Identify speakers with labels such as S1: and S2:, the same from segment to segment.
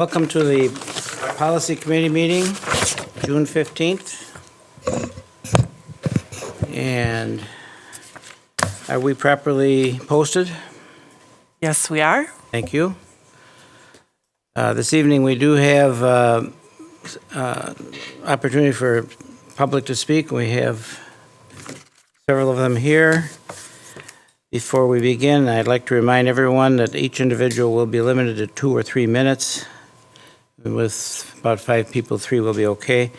S1: Welcome to the Policy Committee meeting, June 15th. And are we properly posted?
S2: Yes, we are.
S1: Thank you. This evening, we do have opportunity for public to speak. We have several of them here. Before we begin, I'd like to remind everyone that each individual will be limited to 2 or 3 minutes. With about 5 people, 3 will be okay.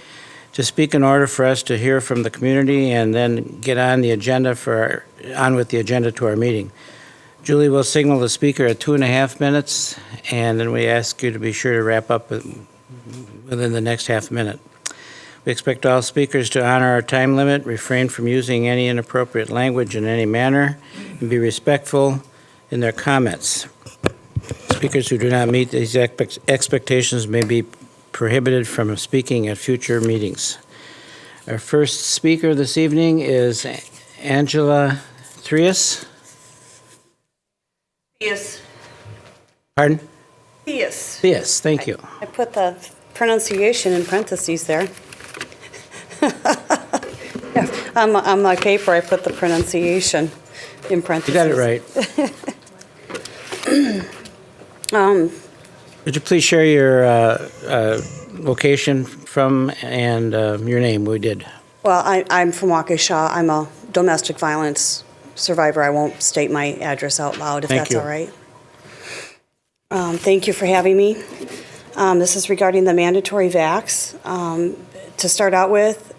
S1: To speak in order for us to hear from the community and then get on the agenda with the agenda to our meeting. Julie will signal the speaker at 2.5 minutes, and then we ask you to be sure to wrap up within the next half minute. We expect all speakers to honor our time limit, refrain from using any inappropriate language in any manner, and be respectful in their comments. Speakers who do not meet these expectations may be prohibited from speaking at future meetings. Our first speaker this evening is Angela Trias.
S3: Yes.
S1: Pardon?
S3: Yes.
S1: Yes, thank you.
S3: I put the pronunciation in parentheses there. On my paper, I put the pronunciation in parentheses.
S1: You got it right. Would you please share your location from and your name? We did.
S3: Well, I'm from Waukesha. I'm a domestic violence survivor. I won't state my address out loud if
S1: Thank
S3: that's
S1: you.
S3: all right. Thank you for having me. This is regarding the mandatory vax. To start out with,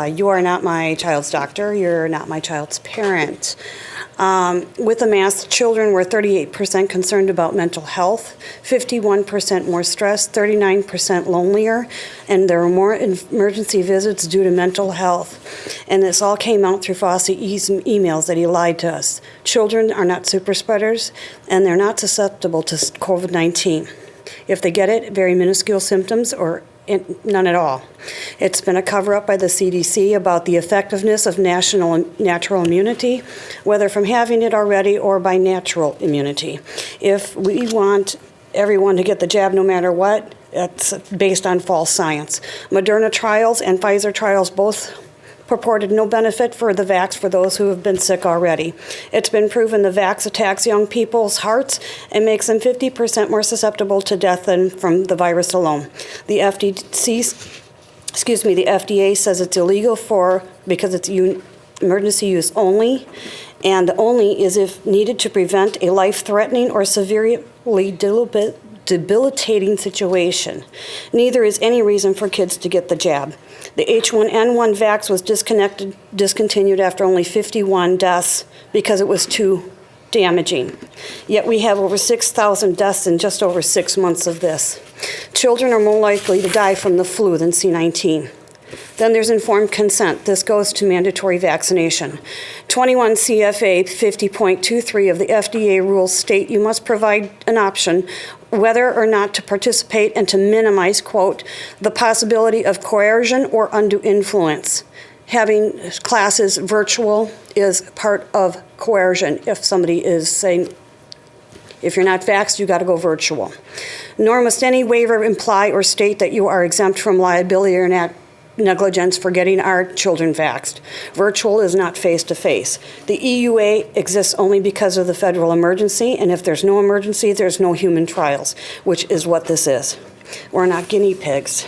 S3: you are not my child's doctor. You're not my child's parent. With the mask, children were 38% concerned about mental health, 51% more stressed, 39% lonelier, and there were more emergency visits due to mental health. And this all came out through Fossey's emails that he lied to us. Children are not super spreaders, and they're not susceptible to COVID-19. If they get it, very minuscule symptoms or none at all. It's been a cover-up by the CDC about the effectiveness of natural immunity, whether from having it already or by natural immunity. If we want everyone to get the jab no matter what, it's based on false science. Moderna trials and Pfizer trials both purported no benefit for the vax for those who have been sick already. It's been proven the vax attacks young people's hearts and makes them 50% more susceptible to death than from the virus alone. The FDA says it's illegal because it's emergency use only, and only is if needed to prevent a life-threatening or severely debilitating situation. Neither is any reason for kids to get the jab. The H1N1 vax was discontinued after only 51 deaths because it was too damaging. Yet we have over 6,000 deaths in just over 6 months of this. Children are more likely to die from the flu than C-19. Then there's informed consent. This goes to mandatory vaccination. 21 CFA 50.23 of the FDA rules state you must provide an option whether or not to participate and to minimize, quote, the possibility of coercion or undue influence. Having classes virtual is part of coercion. If somebody is saying, if you're not vaxxed, you got to go virtual. Nor must any waiver imply or state that you are exempt from liability or negligence for getting our children vaxxed. Virtual is not face-to-face. The EUA exists only because of the federal emergency, and if there's no emergency, there's no human trials, which is what this is. We're not guinea pigs.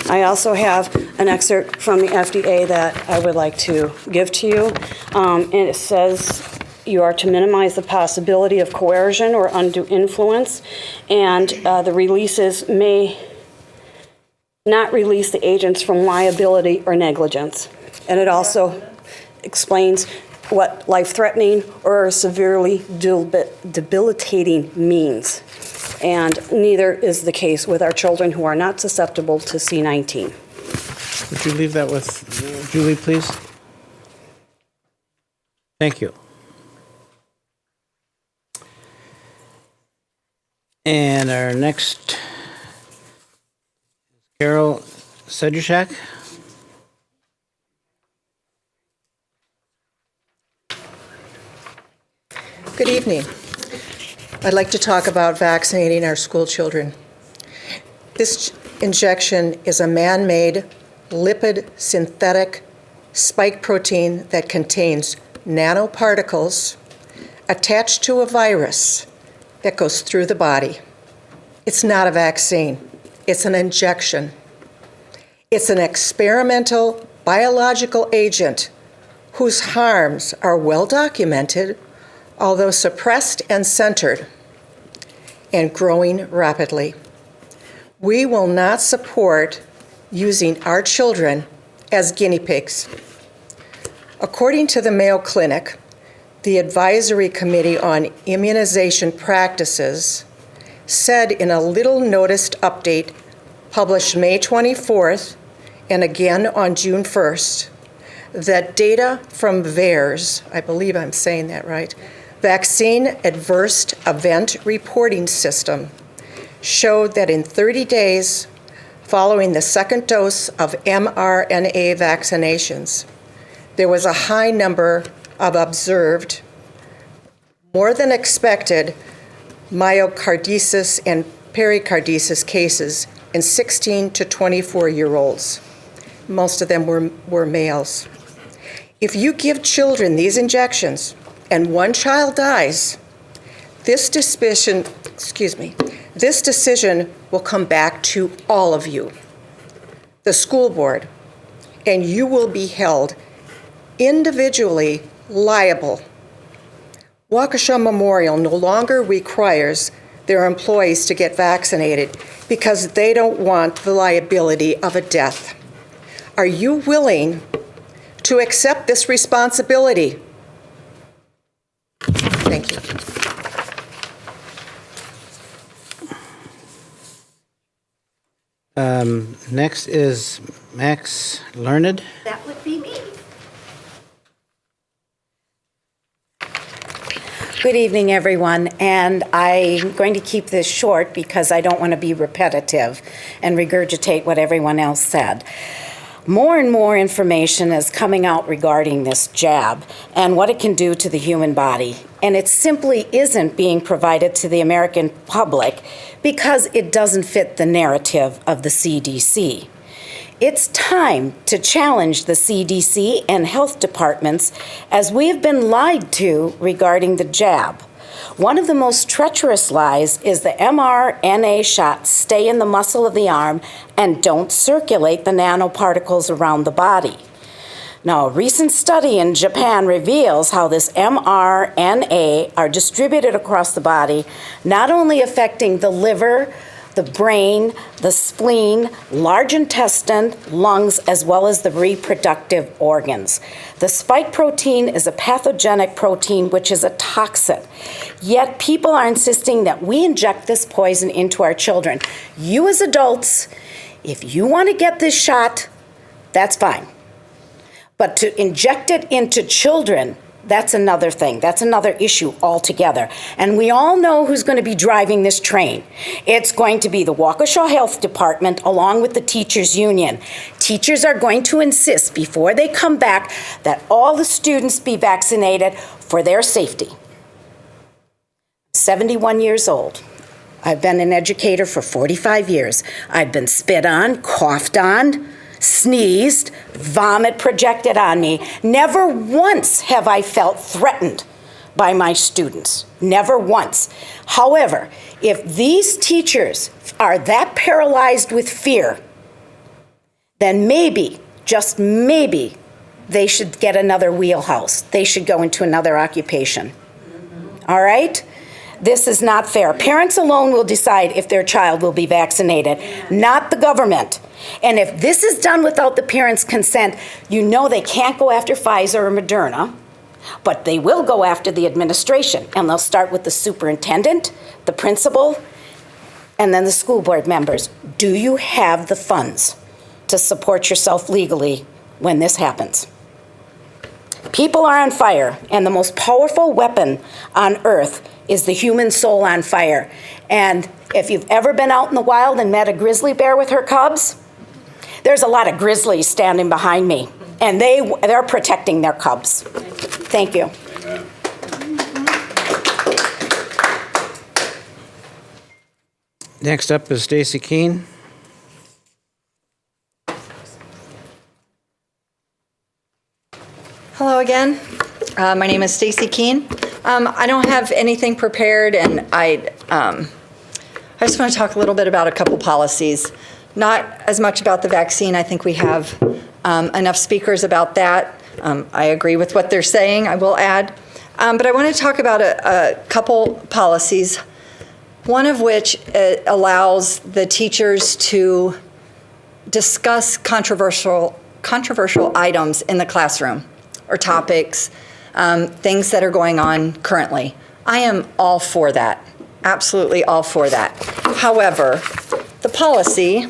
S3: I also have an excerpt from the FDA that I would like to give to you, and it says you are to minimize the possibility of coercion or undue influence, and the releases may not release the agents from liability or negligence. And it also explains what life-threatening or severely debilitating means. And neither is the case with our children who are not susceptible to C-19.
S1: Would you leave that with Julie, please? Thank you. And our next, Carol Sedjushak.
S4: Good evening. I'd like to talk about vaccinating our school children. This injection is a man-made lipid synthetic spike protein that contains nanoparticles attached to a virus that goes through the body. It's not a vaccine. It's an injection. It's an experimental biological agent whose harms are well documented, although suppressed and centered, and growing rapidly. We will not support using our children as guinea pigs. According to the Mayo Clinic, the Advisory Committee on Immunization Practices said in a little noticed update published May 24th and again on June 1st that data from VAERS, I believe I'm saying that right, Vaccine Adverse Event Reporting System, showed that in 30 days following the second dose of mRNA vaccinations, there was a high number of observed, more than expected, myocarditis and pericarditis cases in 16 to 24-year-olds. Most of them were males. If you give children these injections and one child dies, this decision will come back to all of you, the school board, and you will be held individually liable. Waukesha Memorial no longer requires their employees to get vaccinated because they don't want the liability of a death. Are you willing to accept this responsibility? Thank you.
S1: Next is Max Learned.
S5: That would be me. Good evening, everyone, and I'm going to keep this short because I don't want to be repetitive and regurgitate what everyone else said. More and more information is coming out regarding this jab and what it can do to the human body, and it simply isn't being provided to the American public because it doesn't fit the narrative of the CDC. It's time to challenge the CDC and health departments as we have been lied to regarding the jab. One of the most treacherous lies is the mRNA shots stay in the muscle of the arm and don't circulate the nanoparticles around the body. Now, a recent study in Japan reveals how this mRNA are distributed across the body, not only affecting the liver, the brain, the spleen, large intestine, lungs, as well as the reproductive organs. The spike protein is a pathogenic protein, which is a toxin. Yet people are insisting that we inject this poison into our children. You as adults, if you want to get this shot, that's fine. But to inject it into children, that's another thing. That's another issue altogether. And we all know who's going to be driving this train. It's going to be the Waukesha Health Department along with the teachers' union. Teachers are going to insist before they come back that all the students be vaccinated for their safety. 71 years old. I've been an educator for 45 years. I've been spit on, coughed on, sneezed, vomit projected on me. Never once have I felt threatened by my students. Never once. However, if these teachers are that paralyzed with fear, then maybe, just maybe, they should get another wheelhouse. They should go into another occupation. All right? This is not fair. Parents alone will decide if their child will be vaccinated, not the government. And if this is done without the parents' consent, you know they can't go after Pfizer or Moderna, but they will go after the administration. And they'll start with the superintendent, the principal, and then the school board members. Do you have the funds to support yourself legally when this happens? People are on fire, and the most powerful weapon on earth is the human soul on fire. And if you've ever been out in the wild and met a grizzly bear with her cubs, there's a lot of grizzlies standing behind me, and they're protecting their cubs. Thank you.
S1: Next up is Stacy Keene.
S6: Hello again. My name is Stacy Keene. I don't have anything prepared, and I just want to talk a little bit about a couple policies. Not as much about the vaccine. I think we have enough speakers about that. I agree with what they're saying, I will add. But I want to talk about a couple policies, one of which allows the teachers to discuss controversial items in the classroom or topics, things that are going on currently. I am all for that, absolutely all for that. However, the policy,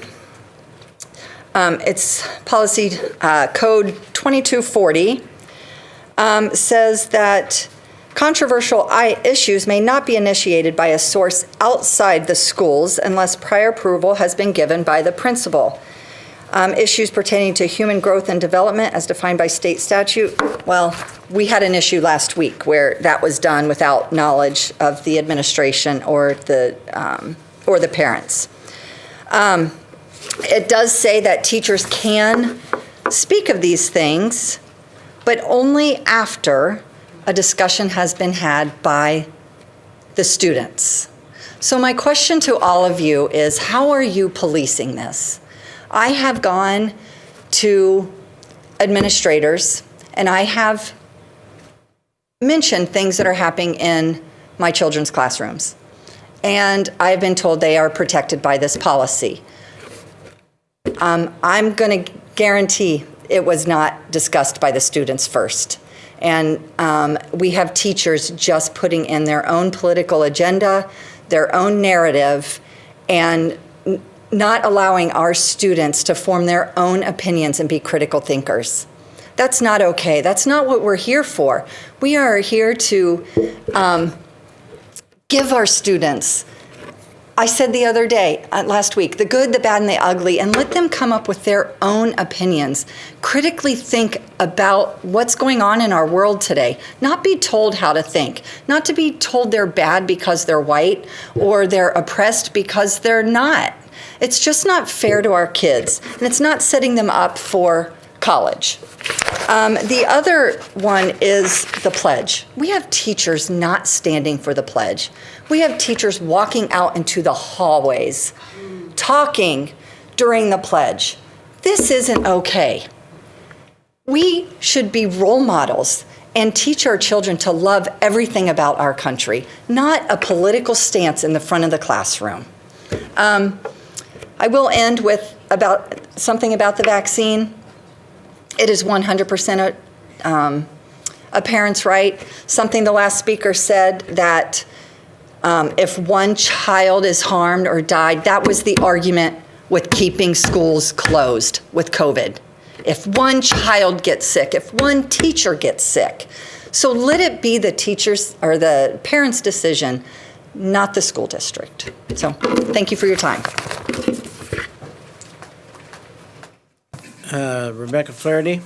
S6: it's policy code 2240, says that controversial issues may not be initiated by a source outside the schools unless prior approval has been given by the principal. Issues pertaining to human growth and development as defined by state statute. Well, we had an issue last week where that was done without knowledge of the administration or the parents. It does say that teachers can speak of these things, but only after a discussion has been had by the students. So my question to all of you is, how are you policing this? I have gone to administrators and I have mentioned things that are happening in my children's classrooms. And I've been told they are protected by this policy. I'm going to guarantee it was not discussed by the students first. And we have teachers just putting in their own political agenda, their own narrative, and not allowing our students to form their own opinions and be critical thinkers. That's not okay. That's not what we're here for. We are here to give our students, I said the other day, last week, the good, the bad, and the ugly, and let them come up with their own opinions. Critically think about what's going on in our world today. Not be told how to think. Not to be told they're bad because they're white or they're oppressed because they're not. It's just not fair to our kids, and it's not setting them up for college. The other one is the pledge. We have teachers not standing for the pledge. We have teachers walking out into the hallways, talking during the pledge. This isn't okay. We should be role models and teach our children to love everything about our country, not a political stance in the front of the classroom. I will end with something about the vaccine. It is 100% a parent's right. Something the last speaker said that if one child is harmed or died, that was the argument with keeping schools closed with COVID. If one child gets sick, if one teacher gets sick. So let it be the teacher's or the parent's decision, not the school district. So thank you for your time.
S1: Rebecca Flaherty.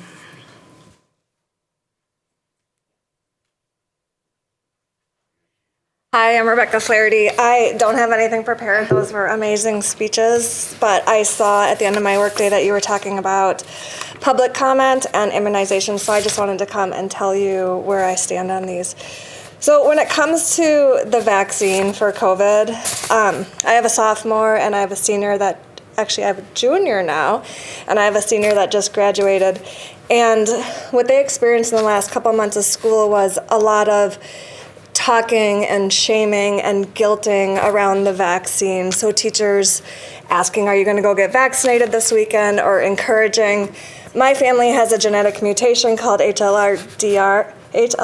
S7: Hi, I'm Rebecca Flaherty. I don't have anything prepared. Those were amazing speeches, but I saw at the end of my workday that you were talking about public comment and immunization, so I just wanted to come and tell you where I stand on these. So when it comes to the vaccine for COVID, I have a sophomore and I have a senior that, actually I have a junior now, and I have a senior that just graduated. And what they experienced in the last couple of months of school was a lot of talking and shaming and guilting around the vaccine. So teachers asking, are you going to go get vaccinated this weekend, or encouraging. My family has a genetic mutation called HLR-DR. It's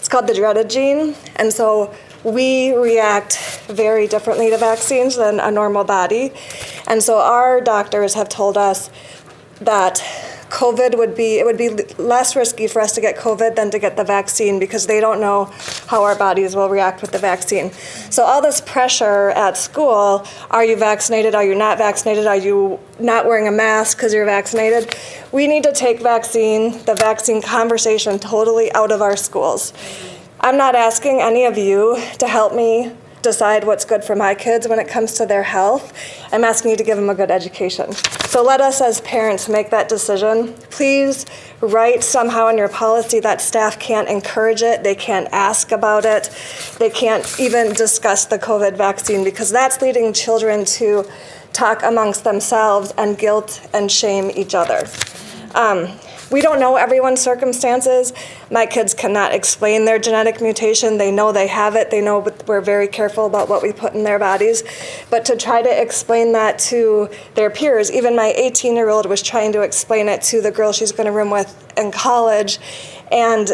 S7: called the dreaded gene. And so we react very differently to vaccines than a normal body. And so our doctors have told us that it would be less risky for us to get COVID than to get the vaccine, because they don't know how our bodies will react with the vaccine. So all this pressure at school, are you vaccinated, are you not vaccinated, are you not wearing a mask because you're vaccinated? We need to take the vaccine conversation totally out of our schools. I'm not asking any of you to help me decide what's good for my kids when it comes to their health. I'm asking you to give them a good education. So let us as parents make that decision. Please write somehow in your policy that staff can't encourage it, they can't ask about it, they can't even discuss the COVID vaccine, because that's leading children to talk amongst themselves and guilt and shame each other. We don't know everyone's circumstances. My kids cannot explain their genetic mutation. They know they have it. They know we're very careful about what we put in their bodies. But to try to explain that to their peers, even my 18-year-old was trying to explain it to the girl she's going to room with in college, and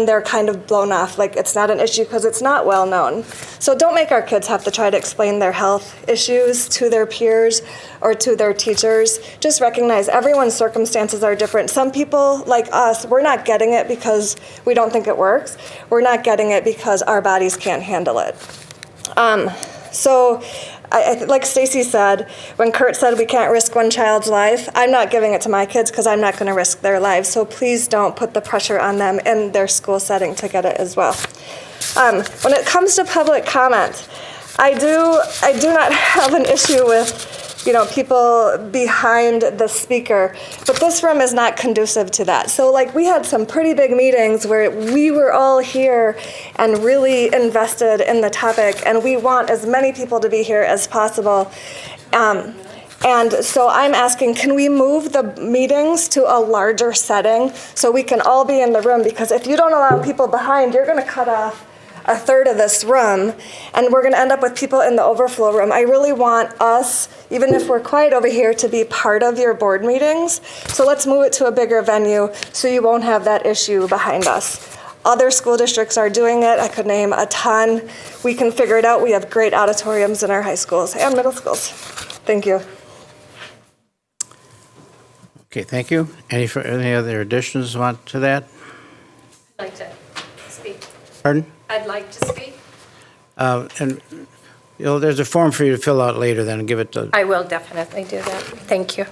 S7: they're kind of blown off, like it's not an issue because it's not well known. So don't make our kids have to try to explain their health issues to their peers or to their teachers. Just recognize everyone's circumstances are different. Some people, like us, we're not getting it because we don't think it works. We're not getting it because our bodies can't handle it. So like Stacy said, when Kurt said we can't risk one child's life, I'm not giving it to my kids because I'm not going to risk their lives. So please don't put the pressure on them in their school setting to get it as well. When it comes to public comment, I do not have an issue with people behind the speaker, but this room is not conducive to that. So like we had some pretty big meetings where we were all here and really invested in the topic, and we want as many people to be here as possible. And so I'm asking, can we move the meetings to a larger setting so we can all be in the room? Because if you don't allow people behind, you're going to cut off a third of this room, and we're going to end up with people in the overflow room. I really want us, even if we're quiet over here, to be part of your board meetings. So let's move it to a bigger venue so you won't have that issue behind us. Other school districts are doing it. I could name a ton. We can figure it out. We have great auditoriums in our high schools and middle schools. Thank you.
S1: Okay, thank you. Any other additions to that?
S8: I'd like to speak.
S1: Pardon?
S8: I'd like to speak.
S1: And there's a form for you to fill out later then and give it to...
S8: I will definitely do that. Thank you.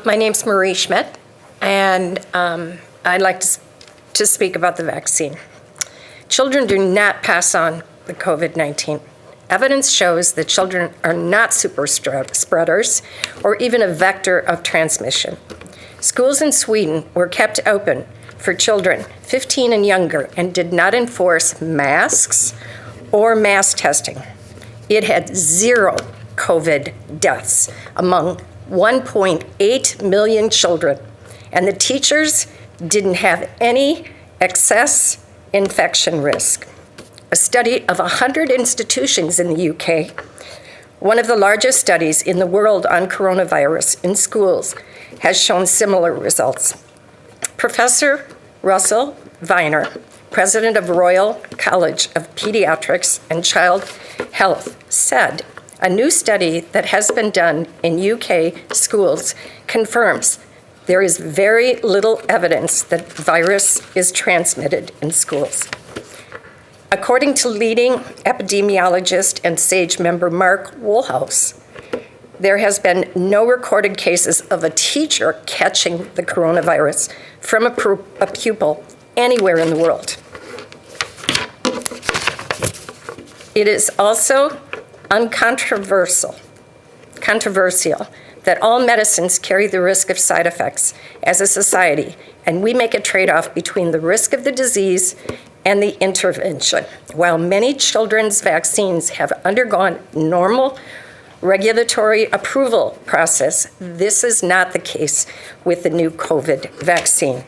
S8: My name's Marie Schmidt, and I'd like to speak about the vaccine. Children do not pass on the COVID-19. Evidence shows that children are not super spreaders or even a vector of transmission. Schools in Sweden were kept open for children 15 and younger and did not enforce masks or mass testing. It had 0 COVID deaths among 1.8 million children, and the teachers didn't have any excess infection risk. A study of 100 institutions in the UK, one of the largest studies in the world on coronavirus in schools, has shown similar results. Professor Russell Viner, president of Royal College of Pediatrics and Child Health, said, a new study that has been done in UK schools confirms there is very little evidence that virus is transmitted in schools. According to leading epidemiologist and SAGE member Mark Woolhouse, there has been no recorded cases of a teacher catching the coronavirus from a pupil anywhere in the world. It is also controversial that all medicines carry the risk of side effects as a society, and we make a trade-off between the risk of the disease and the intervention. While many children's vaccines have undergone normal regulatory approval process, this is not the case with the new COVID vaccine.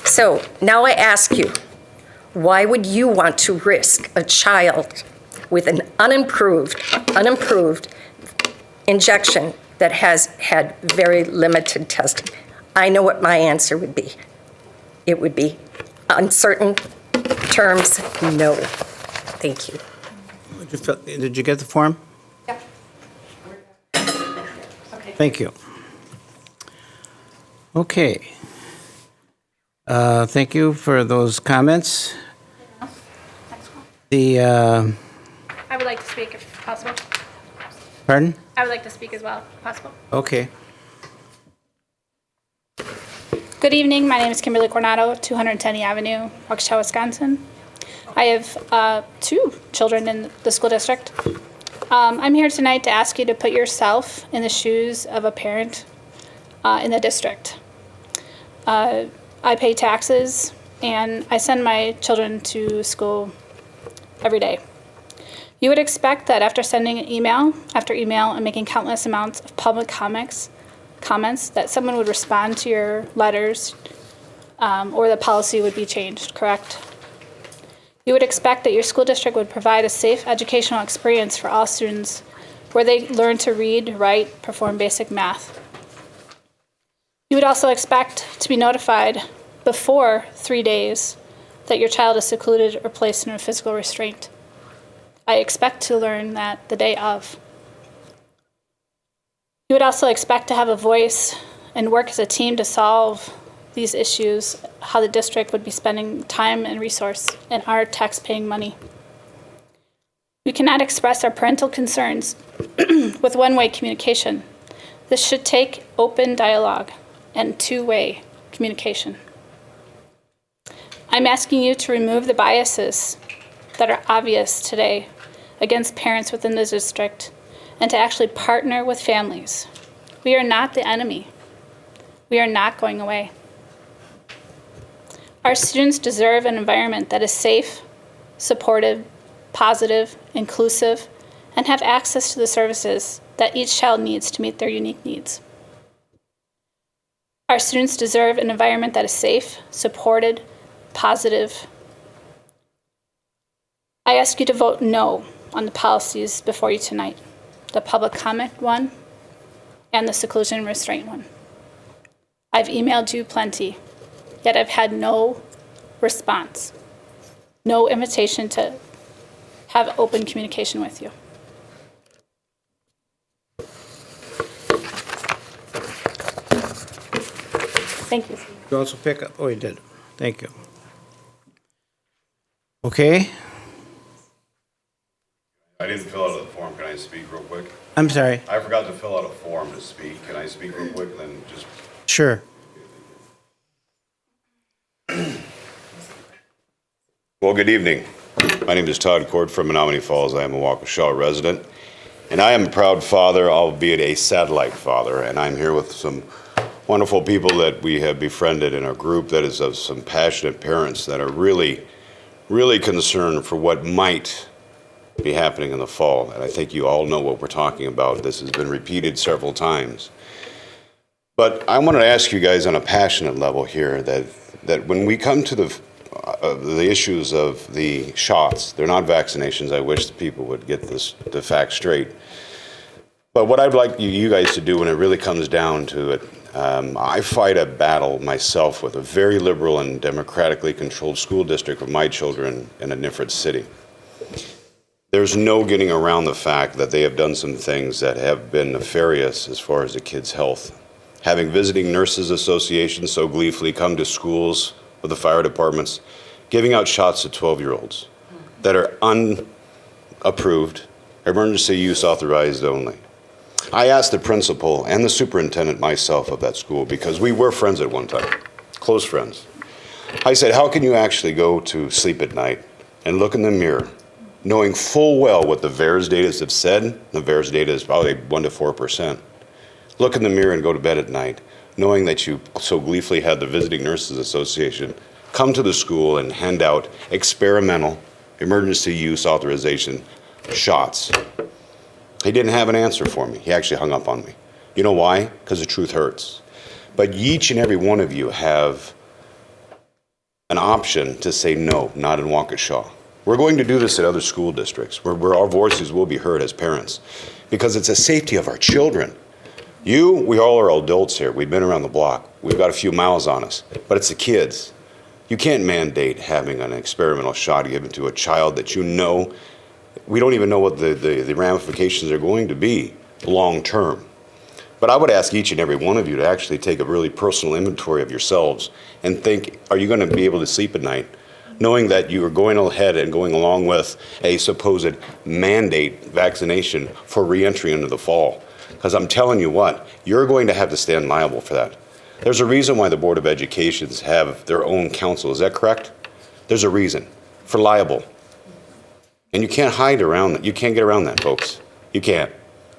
S8: So now I ask you, why would you want to risk a child with an unimproved injection that has had very limited testing? I know what my answer would be. It would be uncertain terms, no. Thank you.
S1: Did you get the form?
S8: Yeah. Okay.
S1: Thank you. Okay. Thank you for those comments.
S9: I would like to speak if possible.
S1: Pardon?
S9: I would like to speak as well, if possible.
S1: Okay.
S9: Good evening. My name is Kimberly Coronado, 210 Avenue, Waukesha, Wisconsin. I have 2 children in the school district. I'm here tonight to ask you to put yourself in the shoes of a parent in the district. I pay taxes and I send my children to school every day. You would expect that after sending email after email and making countless amounts of public comments that someone would respond to your letters or the policy would be changed, correct? You would expect that your school district would provide a safe educational experience for all students where they learn to read, write, perform basic math. You would also expect to be notified before 3 days that your child is secluded or placed in a physical restraint. I expect to learn that the day of. You would also expect to have a voice and work as a team to solve these issues, how the district would be spending time and resource and our tax-paying money. We cannot express our parental concerns with one-way communication. This should take open dialogue and two-way communication. I'm asking you to remove the biases that are obvious today against parents within the district and to actually partner with families. We are not the enemy. We are not going away. Our students deserve an environment that is safe, supportive, positive, inclusive, and have access to the services that each child needs to meet their unique needs. Our students deserve an environment that is safe, supported, positive. I ask you to vote no on the policies before you tonight, the public comment one and the seclusion and restraint one. I've emailed you plenty, yet I've had no response, no invitation to have open communication with you. Thank you.
S1: You also pick up, oh, you did. Thank you. Okay,
S10: I didn't fill out a form. Can I speak real quick?
S1: I'm sorry.
S10: I forgot to fill out a form to speak. Can I speak real quick, then just...
S1: Sure.
S10: Well, good evening. My name is Todd Cord from Menominee Falls. I am a Waukesha resident, and I am a proud father, albeit a satellite father, and I'm here with some wonderful people that we have befriended in our group that is of some passionate parents that are really, really concerned for what might be happening in the fall. And I think you all know what we're talking about. This has been repeated several times. But I wanted to ask you guys on a passionate level here that when we come to the issues of the shots, they're not vaccinations. I wish the people would get the facts straight. But what I'd like you guys to do when it really comes down to it, I fight a battle myself with a very liberal and democratically controlled school district of my children in a different city. There's no getting around the fact that they have done some things that have been nefarious as far as the kids' health. Having visiting nurses associations so gleefully come to schools with the fire departments, giving out shots to 12-year-olds that are unapproved, emergency use authorized only. I asked the principal and the superintendent myself of that school because we were friends at one time, close friends. I said, how can you actually go to sleep at night and look in the mirror knowing full well what the VAERS data have said? The VAERS data is probably 1 to 4%. Look in the mirror and go to bed at night knowing that you so gleefully had the Visiting Nurses Association come to the school and hand out experimental emergency use authorization shots. He didn't have an answer for me. He actually hung up on me. You know why? Because the truth hurts. But each and every one of you have an option to say no, not in Waukesha. We're going to do this at other school districts where our voices will be heard as parents because it's the safety of our children. We all are adults here. We've been around the block. We've got a few miles on us, but it's the kids. You can't mandate having an experimental shot given to a child that you know, we don't even know what the ramifications are going to be long term. But I would ask each and every one of you to actually take a really personal inventory of yourselves and think, are you going to be able to sleep at night knowing that you are going ahead and going along with a supposed mandate vaccination for reentry into the fall? Because I'm telling you what, you're going to have to stand liable for that. There's a reason why the Board of Educations have their own council. Is that correct? There's a reason. For liable. And you can't hide around that. You can't get around that, folks. You can't.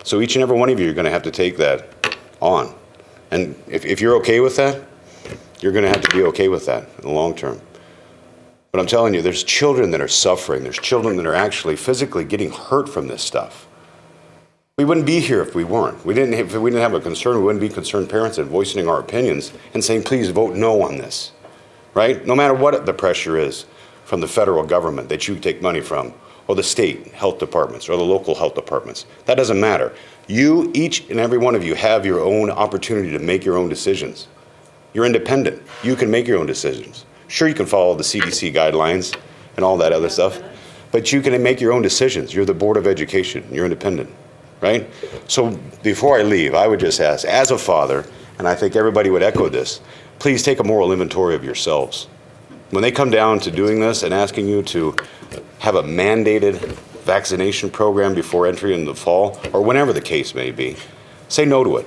S10: So each and every one of you are going to have to take that on. And if you're okay with that, you're going to have to be okay with that in the long term. But I'm telling you, there's children that are suffering. There's children that are actually physically getting hurt from this stuff. We wouldn't be here if we weren't. If we didn't have a concern, we wouldn't be concerned parents and voicing our opinions and saying, please vote no on this, right? No matter what the pressure is from the federal government that you take money from, or the state health departments, or the local health departments. That doesn't matter. You, each and every one of you, have your own opportunity to make your own decisions. You're independent. You can make your own decisions. Sure, you can follow the CDC guidelines and all that other stuff, but you can make your own decisions. You're the Board of Education. You're independent, right? So before I leave, I would just ask, as a father, and I think everybody would echo this, please take a moral inventory of yourselves. When they come down to doing this and asking you to have a mandated vaccination program before entry in the fall, or whenever the case may be, say no to it.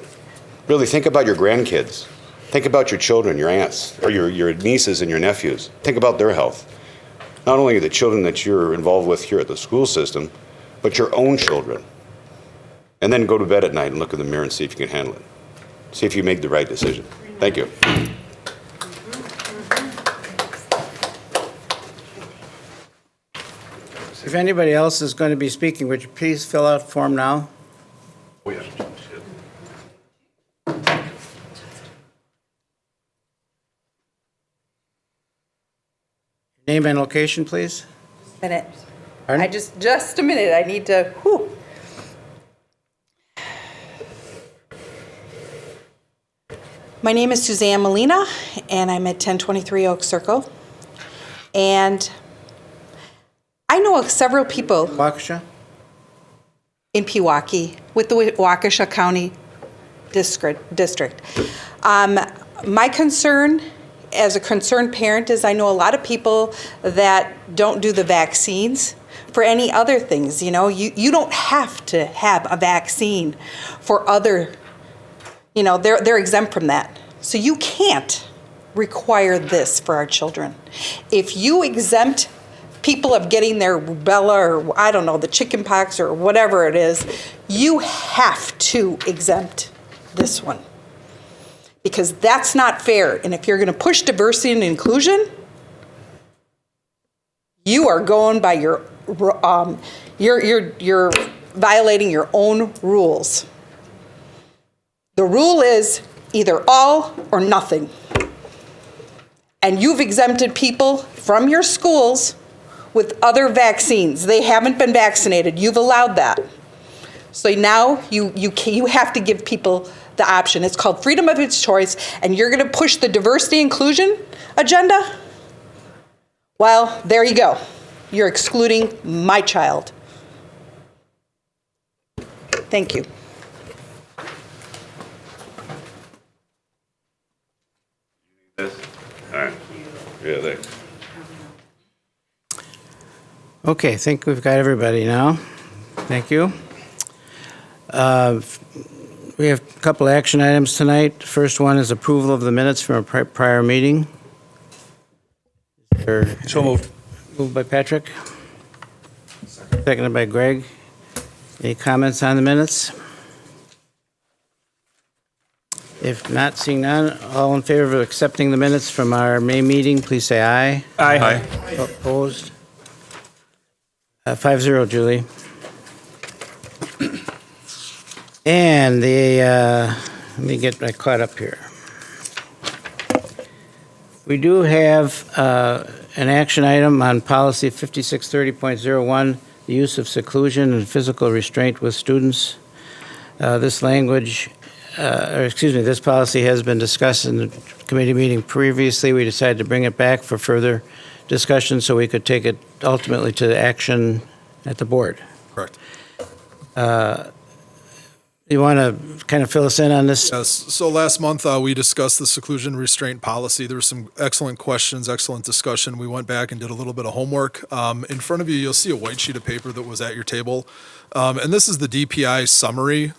S10: Really think about your grandkids. Think about your children, your aunts, or your nieces and your nephews. Think about their health. Not only the children that you're involved with here at the school system, but your own children. And then go to bed at night and look in the mirror and see if you can handle it. See if you make the right decision. Thank you.
S1: If anybody else is going to be speaking, would you please fill out form now?
S10: Oh, yeah.
S1: Name and location, please.
S11: Minute.
S1: Pardon?
S11: Just a minute. I need to, whew. My name is Suzanne Molina, and I'm at 1023 Oak Circle. And I know of several people
S1: Waukesha?
S11: in Pewaukee with the Waukesha County District. My concern as a concerned parent is I know a lot of people that don't do the vaccines for any other things. You know, you don't have to have a vaccine for other, you know, they're exempt from that. So you can't require this for our children. If you exempt people of getting their rubella or I don't know, the chicken pox or whatever it is, you have to exempt this one. Because that's not fair. And if you're going to push diversity and inclusion, you are going by you're violating your own rules. The rule is either all or nothing. And you've exempted people from your schools with other vaccines. They haven't been vaccinated. You've allowed that. So now you have to give people the option. It's called freedom of its choice, and you're going to push the diversity inclusion agenda? Well, there you go. You're excluding my child. Thank you.
S10: All right. Yeah, thanks.
S1: Okay, I think we've got everybody now. Thank you. We have a couple of action items tonight. First one is approval of the minutes from a prior meeting. So moved. Moved by Patrick. Seconded by Greg. Any comments on the minutes? If not, seeing none, all in favor of accepting the minutes from our May meeting, please say aye.
S12: Aye.
S1: Opposed? 5-0, Julie. And let me get caught up here. We do have an action item on policy 5630.01, the use of seclusion and physical restraint with students. This policy has been discussed in the committee meeting previously. We decided to bring it back for further discussion so we could take it ultimately to action at the board.
S12: Correct.
S1: You want to kind of fill us in on this?
S12: Yes. So last month we discussed the seclusion restraint policy. There were some excellent questions, excellent discussion. We went back and did a little bit of homework. In front of you, you'll see a white sheet of paper that was at your table. And this is the DPI Summary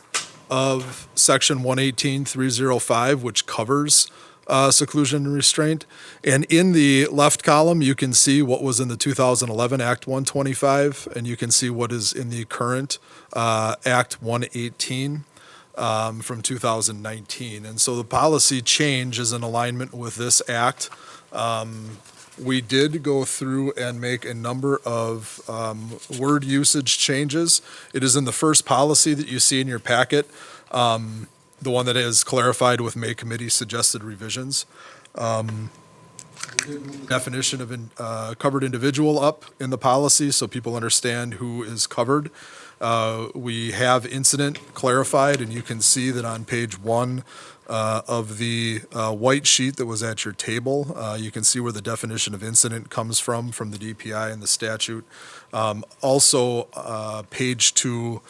S12: of Section 118.305, which covers seclusion and restraint. And in the left column, you can see what was in the 2011 Act 125, and you can see what is in the current Act 118 from 2019. And so the policy change is in alignment with this act. We did go through and make a number of word usage changes. It is in the first policy that you see in your packet, the one that is clarified with May Committee suggested revisions. Definition of covered individual up in the policy so people understand who is covered. We have incident clarified, and you can see that on page 1 of the white sheet that was at your table. You can see where the definition of incident comes from the DPI and the statute. Also, page 2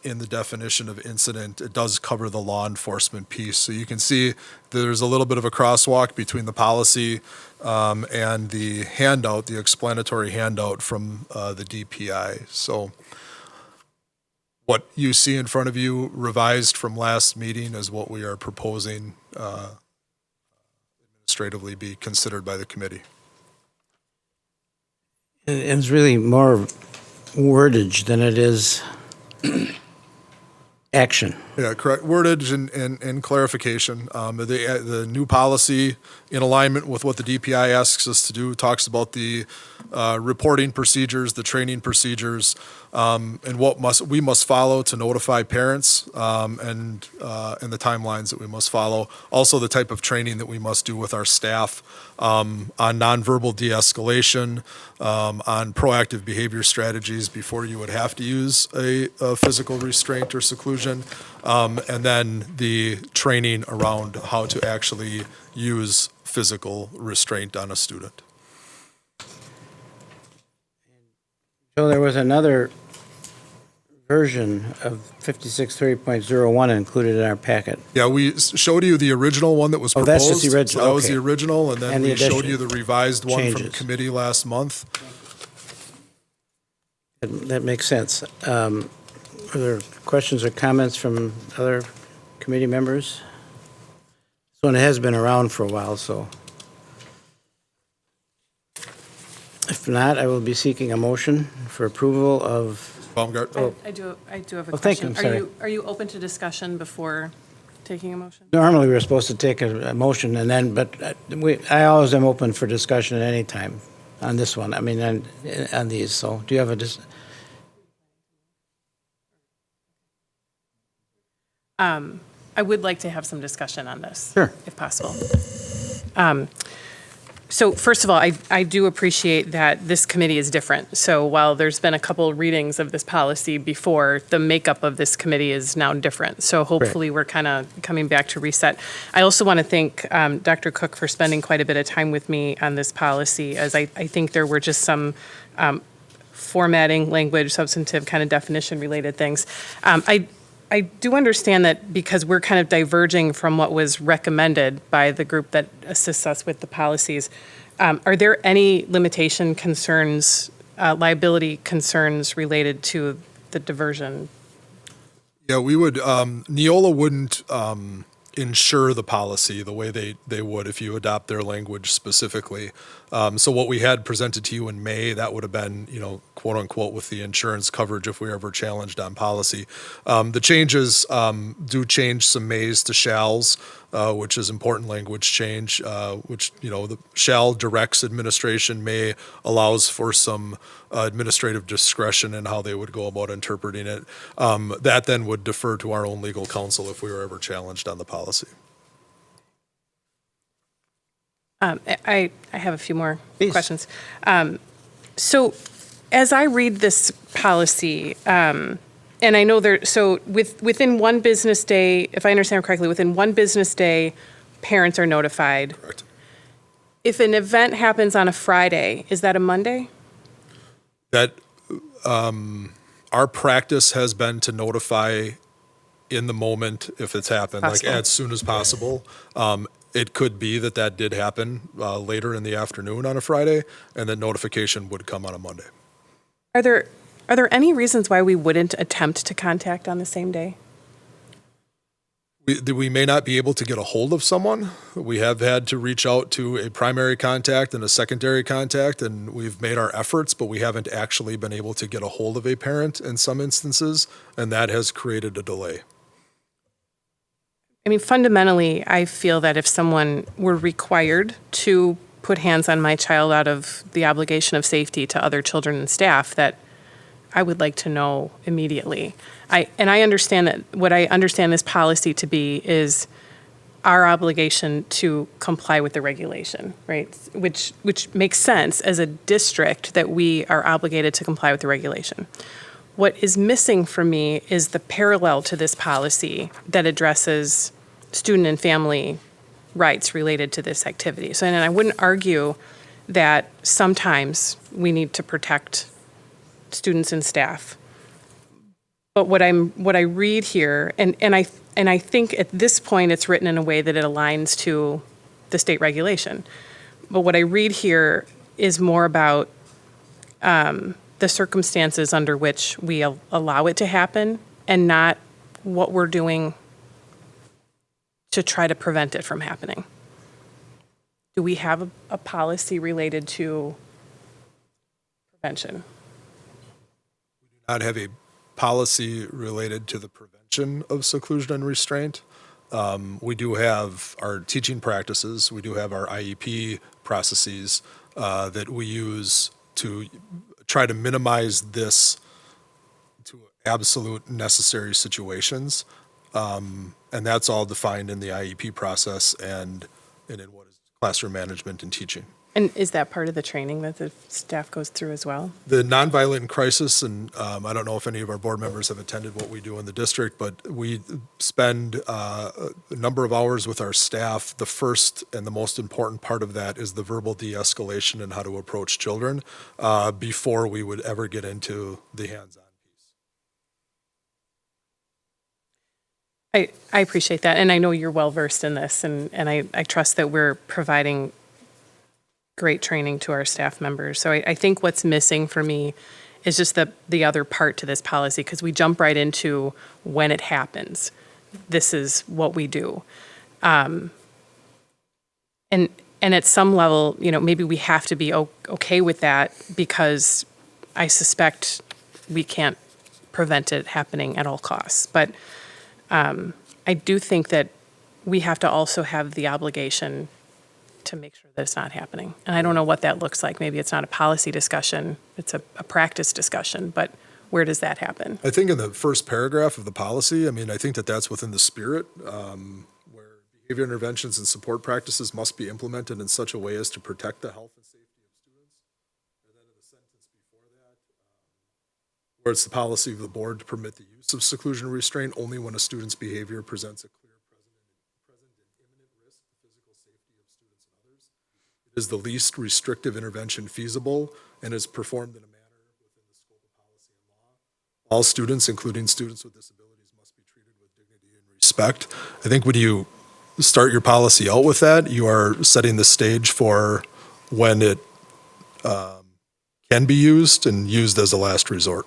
S12: in the definition of incident, it does cover the law enforcement piece. So you can see there's a little bit of a crosswalk between the policy and the handout, the explanatory handout from the DPI. So what you see in front of you revised from last meeting is what we are proposing administratively be considered by the committee.
S1: It's really more wordage than it is action.
S12: Yeah, correct. Wordage and clarification. The new policy, in alignment with what the DPI asks us to do, talks about the reporting procedures, the training procedures, and what we must follow to notify parents, and the timelines that we must follow. Also, the type of training that we must do with our staff on nonverbal de-escalation, on proactive behavior strategies before you would have to use a physical restraint or seclusion, and then the training around how to actually use physical restraint on a student.
S1: So there was another version of 5630.01 included in our packet.
S12: Yeah, we showed you the original one that was
S1: Oh,
S12: proposed.
S1: that's just the original,
S12: So that was
S1: okay.
S12: the original, and then
S1: And the
S12: we showed
S1: addition-
S12: you the revised one from
S1: changes.
S12: committee last month.
S1: That makes sense. Are there questions or comments from other committee members? This one has been around for a while, so. If not, I will be seeking a motion for approval of,
S12: Baumgart?
S2: I do have a
S1: Oh, thank you.
S2: question.
S1: I'm sorry.
S2: Are you open to discussion before taking a motion?
S1: normally we're supposed to take a motion and then, but I always am open for discussion at any time on this one. I mean, on these, so do you have a,
S2: I would like to have some discussion on this.
S1: Sure.
S2: If possible. So first of all, I do appreciate that this committee is different. So while there's been a couple readings of this policy before, the makeup of this committee is now different. So hopefully we're kind of coming back to reset. I also want to thank Dr. Cook for spending quite a bit of time with me on this policy, as I think there were just some formatting, language, substantive kind of definition related things. I do understand that because we're kind of diverging from what was recommended by the group that assists us with the policies, are there any limitation concerns, liability concerns related to the diversion?
S12: Yeah, we would, Neola wouldn't ensure the policy the way they would if you adopt their language specifically. So what we had presented to you in May, that would have been, quote unquote, with the insurance coverage if we were ever challenged on policy. The changes do change some mays to shalls, which is important language change, which, the shall directs administration, may allows for some administrative discretion in how they would go about interpreting it. That then would defer to our own legal counsel if we were ever challenged on the policy.
S2: I have a few more
S1: Please.
S2: questions. So as I read this policy, and I know within one business day, if I understand correctly, within one business day, parents are notified.
S12: Correct.
S2: If an event happens on a Friday, is that a Monday?
S12: That our practice has been to notify in the moment if it's happened,
S2: Possible.
S12: like as soon as possible. It could be that did happen later in the afternoon on a Friday, and then notification would come on a Monday.
S2: Are there any reasons why we wouldn't attempt to contact on the same day?
S12: We may not be able to get a hold of someone. We have had to reach out to a primary contact and a secondary contact, and we've made our efforts, but we haven't actually been able to get a hold of a parent in some instances, and that has created a delay.
S2: I mean, fundamentally, I feel that if someone were required to put hands on my child out of the obligation of safety to other children and staff, that I would like to know immediately. I understand that what I understand this policy to be is our obligation to comply with the regulation, right? Which makes sense as a district that we are obligated to comply with the regulation. What is missing for me is the parallel to this policy that addresses student and family rights related to this activity. So, and I wouldn't argue that sometimes we need to protect students and staff. But what I read here, and I think at this point it's written in a way that it aligns to the state regulation. But what I read here is more about the circumstances under which we allow it to happen, and not what we're doing to try to prevent it from happening. Do we have a policy related to prevention?
S12: Not have a policy related to the prevention of seclusion and restraint. We do have our teaching practices. We do have our IEP processes that we use to try to minimize this to absolute necessary situations. And that's all defined in the IEP process and in what is classroom management and teaching.
S2: And is that part of the training that the staff goes through as well?
S12: The nonviolent crisis, and I don't know if any of our board members have attended what we do in the district, but we spend a number of hours with our staff. The first and the most important part of that is the verbal de-escalation and how to approach children before we would ever get into the hands-on piece.
S2: I appreciate that, and I know you're well-versed in this, and I trust that we're providing great training to our staff members. So I think what's missing for me is just the other part to this policy, because we jump right into when it happens. This is what we do. And at some level, you know, maybe we have to be okay with that, because I suspect we can't prevent it happening at all costs. But I do think that we have to also have the obligation to make sure that it's not happening. And I don't know what that looks like. Maybe it's not a policy discussion, it's a practice discussion, but where does that happen?
S12: I think in the first paragraph of the policy, I mean, I think that that's within the spirit, where behavior interventions and support practices must be implemented in such a way as to protect the health and safety of students. And then in the sentence before that, where it's the policy of the board to permit the use of seclusion or restraint only when a student's behavior presents a clear present and imminent risk to physical safety of students and others. It is the least restrictive intervention feasible and is performed in a manner within the scope of policy and law. All students, including students with disabilities, must be treated with dignity and respect. I think when you start your policy out with that, you are setting the stage for when it can be used and used as a last resort.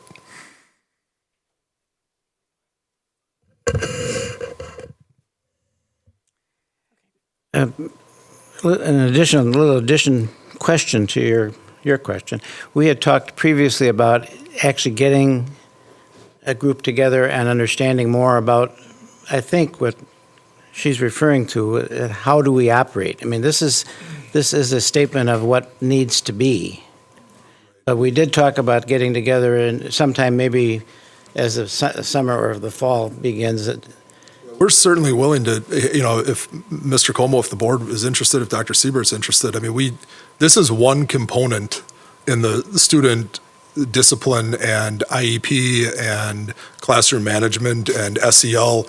S1: An little addition question to your question. We had talked previously about actually getting a group together and understanding more about, I think, what she's referring to, how do we operate? I mean, this is a statement of what needs to be. But we did talk about getting together and sometime maybe as the summer or the fall begins.
S12: We're certainly willing to, you know, if Mr. Como, if the board is interested, if Dr. Siebert's interested, I mean, this is one component in the student discipline and IEP and classroom management and SEL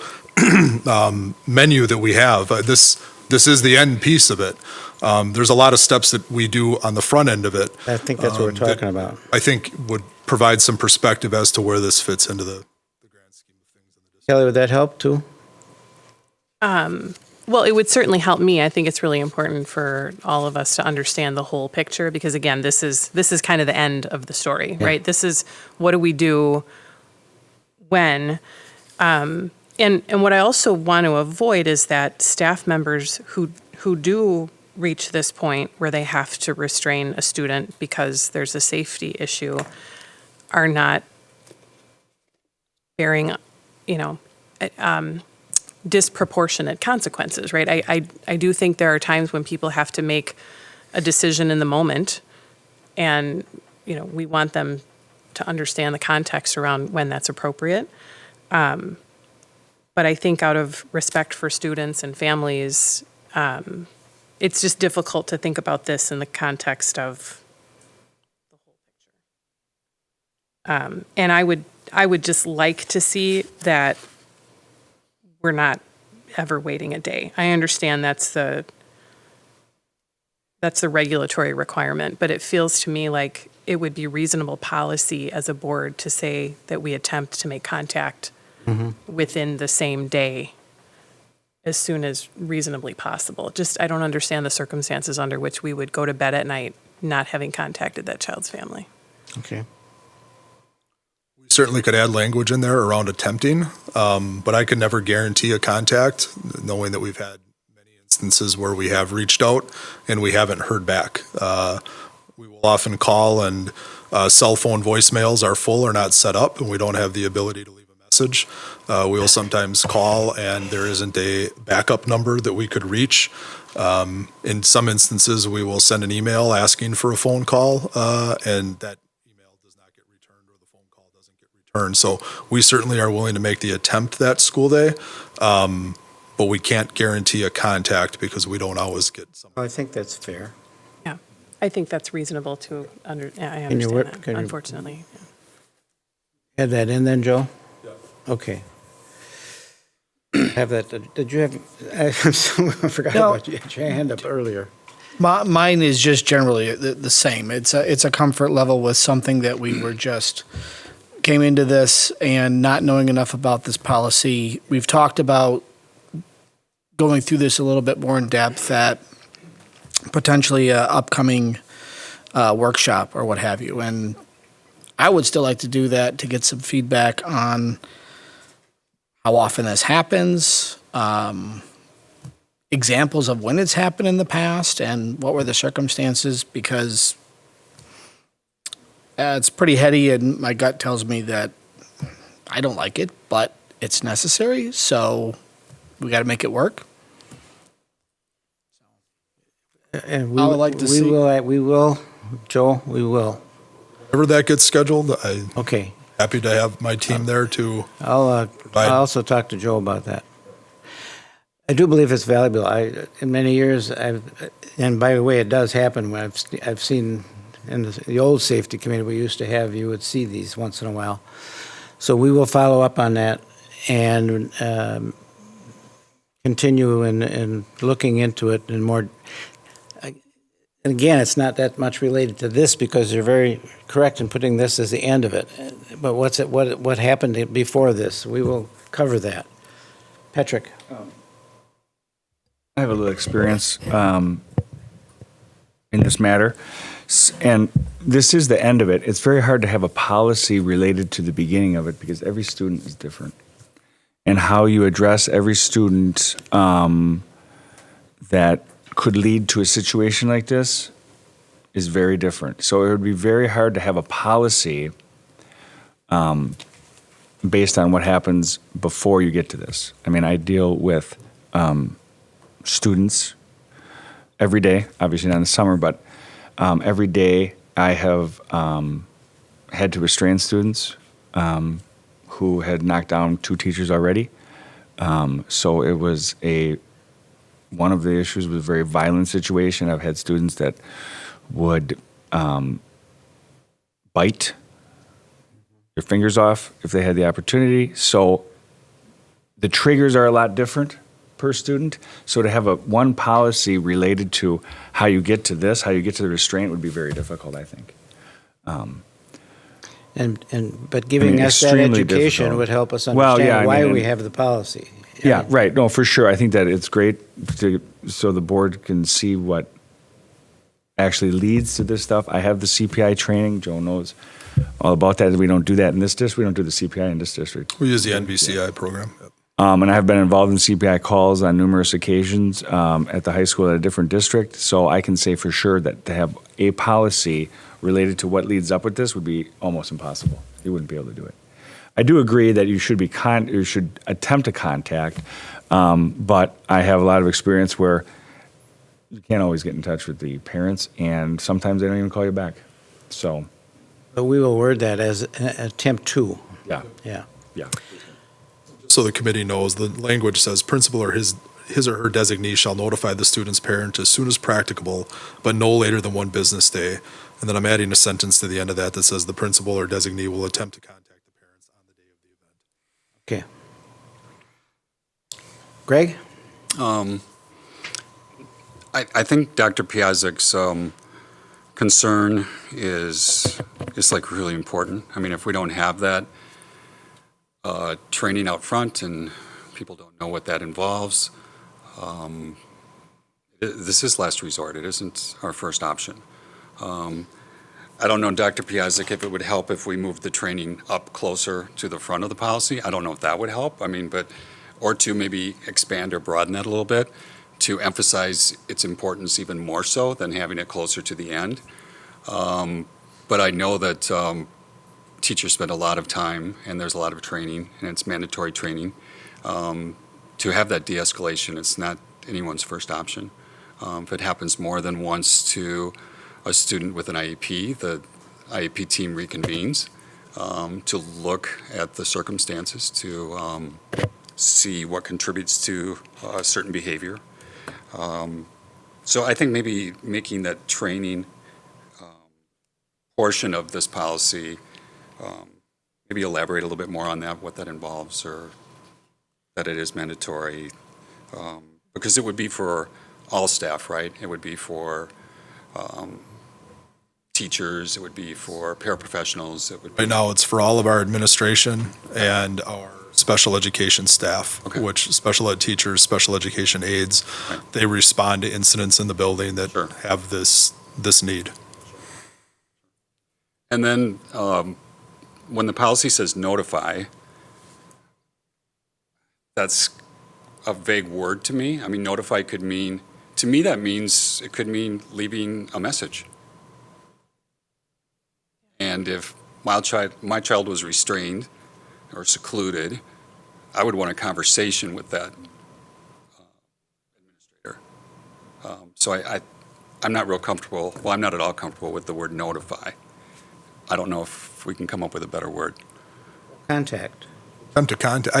S12: menu that we have. This is the end piece of it. There's a lot of steps that we do on the front end of it.
S1: I think that's what we're talking about.
S12: I think would provide some perspective as to where this fits into the grand scheme of things in the district.
S1: Kelly, would that help too?
S2: Well, it would certainly help me. I think it's really important for all of us to understand the whole picture, because again, this is kind of the end of the story, right? This is what do we do when, and And what I also want to avoid is that staff members who do reach this point where they have to restrain a student because there's a safety issue are not bearing, disproportionate consequences, right? I do think there are times when people have to make a decision in the moment, and, we want them to understand the context around when that's appropriate. But I think out of respect for students and families, it's just difficult to think about this in the context of the whole picture. And I would just like to see that we're not ever waiting a day. I understand that's the regulatory requirement, but it feels to me like it would be reasonable policy as a board to say that we attempt to make contact within the same day as soon as reasonably possible. I don't understand the circumstances under which we would go to bed at night not having contacted that child's family.
S1: Okay.
S12: We certainly could add language in there around attempting, but I could never guarantee a contact, knowing that we've had many instances where we have reached out and we haven't heard back. We will often call, and cell phone voicemails are full or not set up, and we don't have the ability to leave a message. We will sometimes call, and there isn't a backup number that we could reach. In some instances, we will send an email asking for a phone call, and that email does not get returned, or the phone call doesn't get returned. So we certainly are willing to make the attempt that school day, but we can't guarantee a contact because we don't always get somebody.
S1: I think that's fair.
S2: Yeah, I think that's reasonable to I understand that, unfortunately.
S1: Add that in then, Joe? Yeah. Okay. Have that, did you have, I forgot about you, had your hand up earlier.
S13: Mine is just generally the same. It's a comfort level with something that we were just came into this and not knowing enough about this policy. We've talked about going through this a little bit more in depth at potentially a upcoming workshop or what have you. And I would still like to do that to get some feedback on how often this happens, examples of when it's happened in the past, and what were the circumstances, because it's pretty heady, and my gut tells me that I don't like it, but it's necessary, so we got to make it work.
S1: And
S13: I would like to see.
S1: We will, Joel, we will.
S12: Whenever that gets scheduled,
S1: Okay.
S12: happy to have my team there to
S1: I'll also talk to Joe about that. I do believe it's valuable. In many years, and by the way, it does happen when I've seen in the old safety committee we used to have, you would see these once in a while. So we will follow up on that and continue in looking into it and more. And again, it's not that much related to this because you're very correct in putting this as the end of it. But what happened before this? We will cover that. Patrick.
S14: I have a little experience in this matter, and this is the end of it. It's very hard to have a policy related to the beginning of it because every student is different. And how you address every student that could lead to a situation like this is very different. So it would be very hard to have a policy based on what happens before you get to this. I mean, I deal with students every day, obviously not in the summer, but every day I have had to restrain students who had knocked down 2 teachers already. So it was one of the issues was a very violent situation. I've had students that would bite their fingers off if they had the opportunity. So the triggers are a lot different per student. So to have one policy related to how you get to this, how you get to the restraint would be very difficult, I think.
S1: But giving us that education
S14: difficult.
S1: would help us understand why we have the policy.
S14: Yeah, right. No, for sure. I think that it's great so the board can see what actually leads to this stuff. I have the CPI training. Joe knows all about that. We don't do that in this district. We don't do the CPI in this district.
S12: We use the NVCI program. Yep.
S14: And I have been involved in CPI calls on numerous occasions at the high school at a different district. So I can say for sure that to have a policy related to what leads up with this would be almost impossible. You wouldn't be able to do it. I do agree that you should be you should attempt to contact, but I have a lot of experience where you can't always get in touch with the parents, and sometimes they don't even call you back. So,
S1: But we will word that as attempt to.
S14: yeah,
S1: Yeah.
S14: yeah.
S12: So the committee knows, the language says principal or his or her designee shall notify the student's parent as soon as practicable, but no later than 1 business day. And then I'm adding a sentence to the end of that that says the principal or designee will attempt to contact the parents on the day of the event.
S1: Okay. Greg?
S15: I think Dr. Piazek's concern is like really important. I mean, if we don't have that training out front and people don't know what that involves, this is last resort. It isn't our first option. I don't know, Dr. Piazek, if it would help if we moved the training up closer to the front of the policy. I don't know if that would help. I mean, or to maybe expand or broaden that a little bit to emphasize its importance even more so than having it closer to the end. But I know that teachers spend a lot of time, and there's a lot of training, and it's mandatory training. To have that de-escalation, it's not anyone's first option. If it happens more than once to a student with an IEP, the IEP team reconvenes to look at the circumstances, to see what contributes to a certain behavior. So I think maybe making that training portion of this policy, maybe elaborate a little bit more on that, what that involves, or that it is mandatory, because it would be for all staff, right? It would be for teachers, it would be for paraprofessionals. It would be
S12: Right now, it's for all of our administration and our special education staff,
S15: Okay.
S12: which special ed teachers, special education aides,
S15: Right.
S12: they respond to incidents in the building that
S15: Sure.
S12: have this need.
S15: And then when the policy says notify, that's a vague word to me. I mean, notify could mean, to me that means, it could mean leaving a message. And if my child was restrained or secluded, I would want a conversation with that administrator. So I'm not real comfortable, well, I'm not at all comfortable with the word notify. I don't know if we can come up with a better word.
S1: Contact.
S12: Attempt to contact,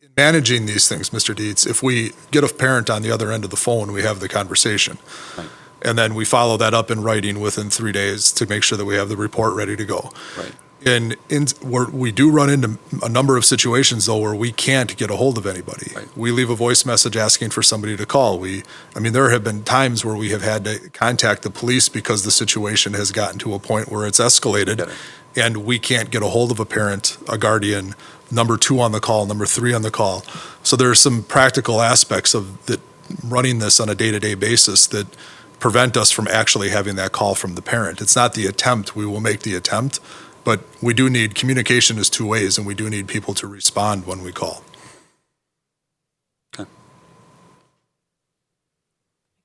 S12: in managing these things, Mr. Dietz, if we get a parent on the other end of the phone, we have the conversation.
S15: Right.
S12: And then we follow that up in writing within 3 days to make sure that we have the report ready to go.
S15: Right.
S12: And we do run into a number of situations, though, where we can't get a hold of anybody.
S15: Right.
S12: We leave a voice message asking for somebody to call. There have been times where we have had to contact the police because the situation has gotten to a point where it's escalated,
S15: Get it.
S12: and we can't get a hold of a parent, a guardian, number 2 on the call, number 3 on the call. So there are some practical aspects of that running this on a day-to-day basis that prevent us from actually having that call from the parent. It's not the attempt. We will make the attempt. But we do need, communication is 2 ways, and we do need people to respond when we call.
S15: Okay.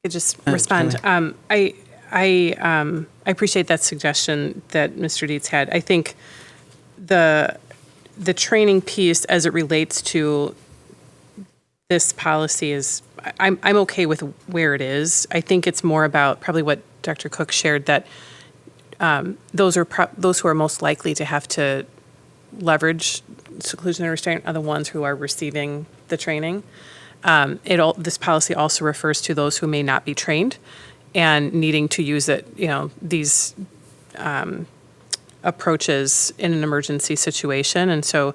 S2: I just respond. I appreciate that suggestion that Mr. Dietz had. I think the training piece as it relates to this policy is, I'm okay with where it is. I think it's more about probably what Dr. Cook shared, that those who are most likely to have to leverage seclusion and restraint are the ones who are receiving the training. This policy also refers to those who may not be trained and needing to use it, these approaches in an emergency situation. And so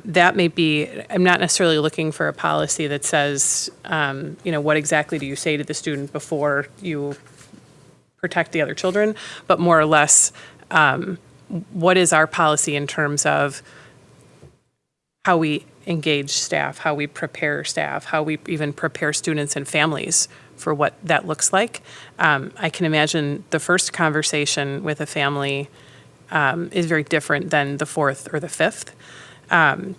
S2: that may be, I'm not necessarily looking for a policy that says, what exactly do you say to the student before you protect the other children, but more or less, what is our policy in terms of how we engage staff, how we prepare staff, how we even prepare students and families for what that looks like. I can imagine the first conversation with a family is very different than the fourth or the fifth. And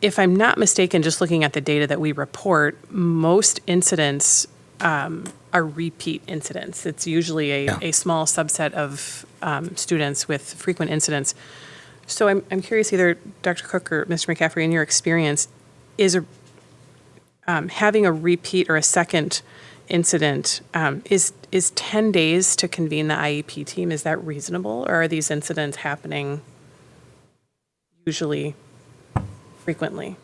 S2: if I'm not mistaken, just looking at the data that we report, most incidents are repeat incidents. It's usually a small subset of students with frequent incidents. So I'm curious, either Dr. Cook or Mr. McCaffrey, in your experience, is having a repeat or a second incident, is 10 days to convene the IEP team, is that reasonable? Or are these incidents happening usually frequently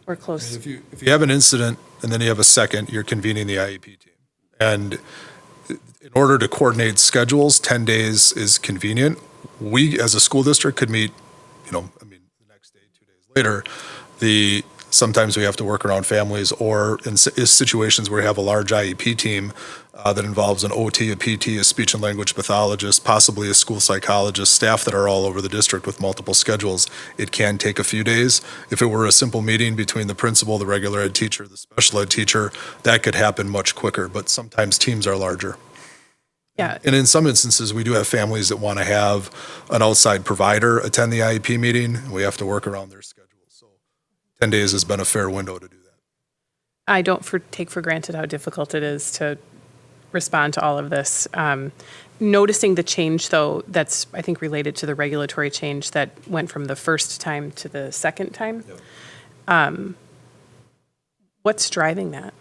S2: or close?
S12: If you have an incident and then you have a second, you're convening the IEP team. And in order to coordinate schedules, 10 days is convenient. We, as a school district, could meet, the next day, 2 days later. Sometimes we have to work around families, or in situations where we have a large IEP team that involves an OT, a PT, a speech and language pathologist, possibly a school psychologist, staff that are all over the district with multiple schedules, it can take a few days. If it were a simple meeting between the principal, the regular ed teacher, the special ed teacher, that could happen much quicker, but sometimes teams are larger.
S2: Yeah.
S12: And in some instances, we do have families that want to have an outside provider attend the IEP meeting. We have to work around their schedule. 10 days has been a fair window to do that.
S2: I don't take for granted how difficult it is to respond to all of this. Noticing the change, though, that's, I think, related to the regulatory change that went from the first time to the second time. Yep. What's driving that?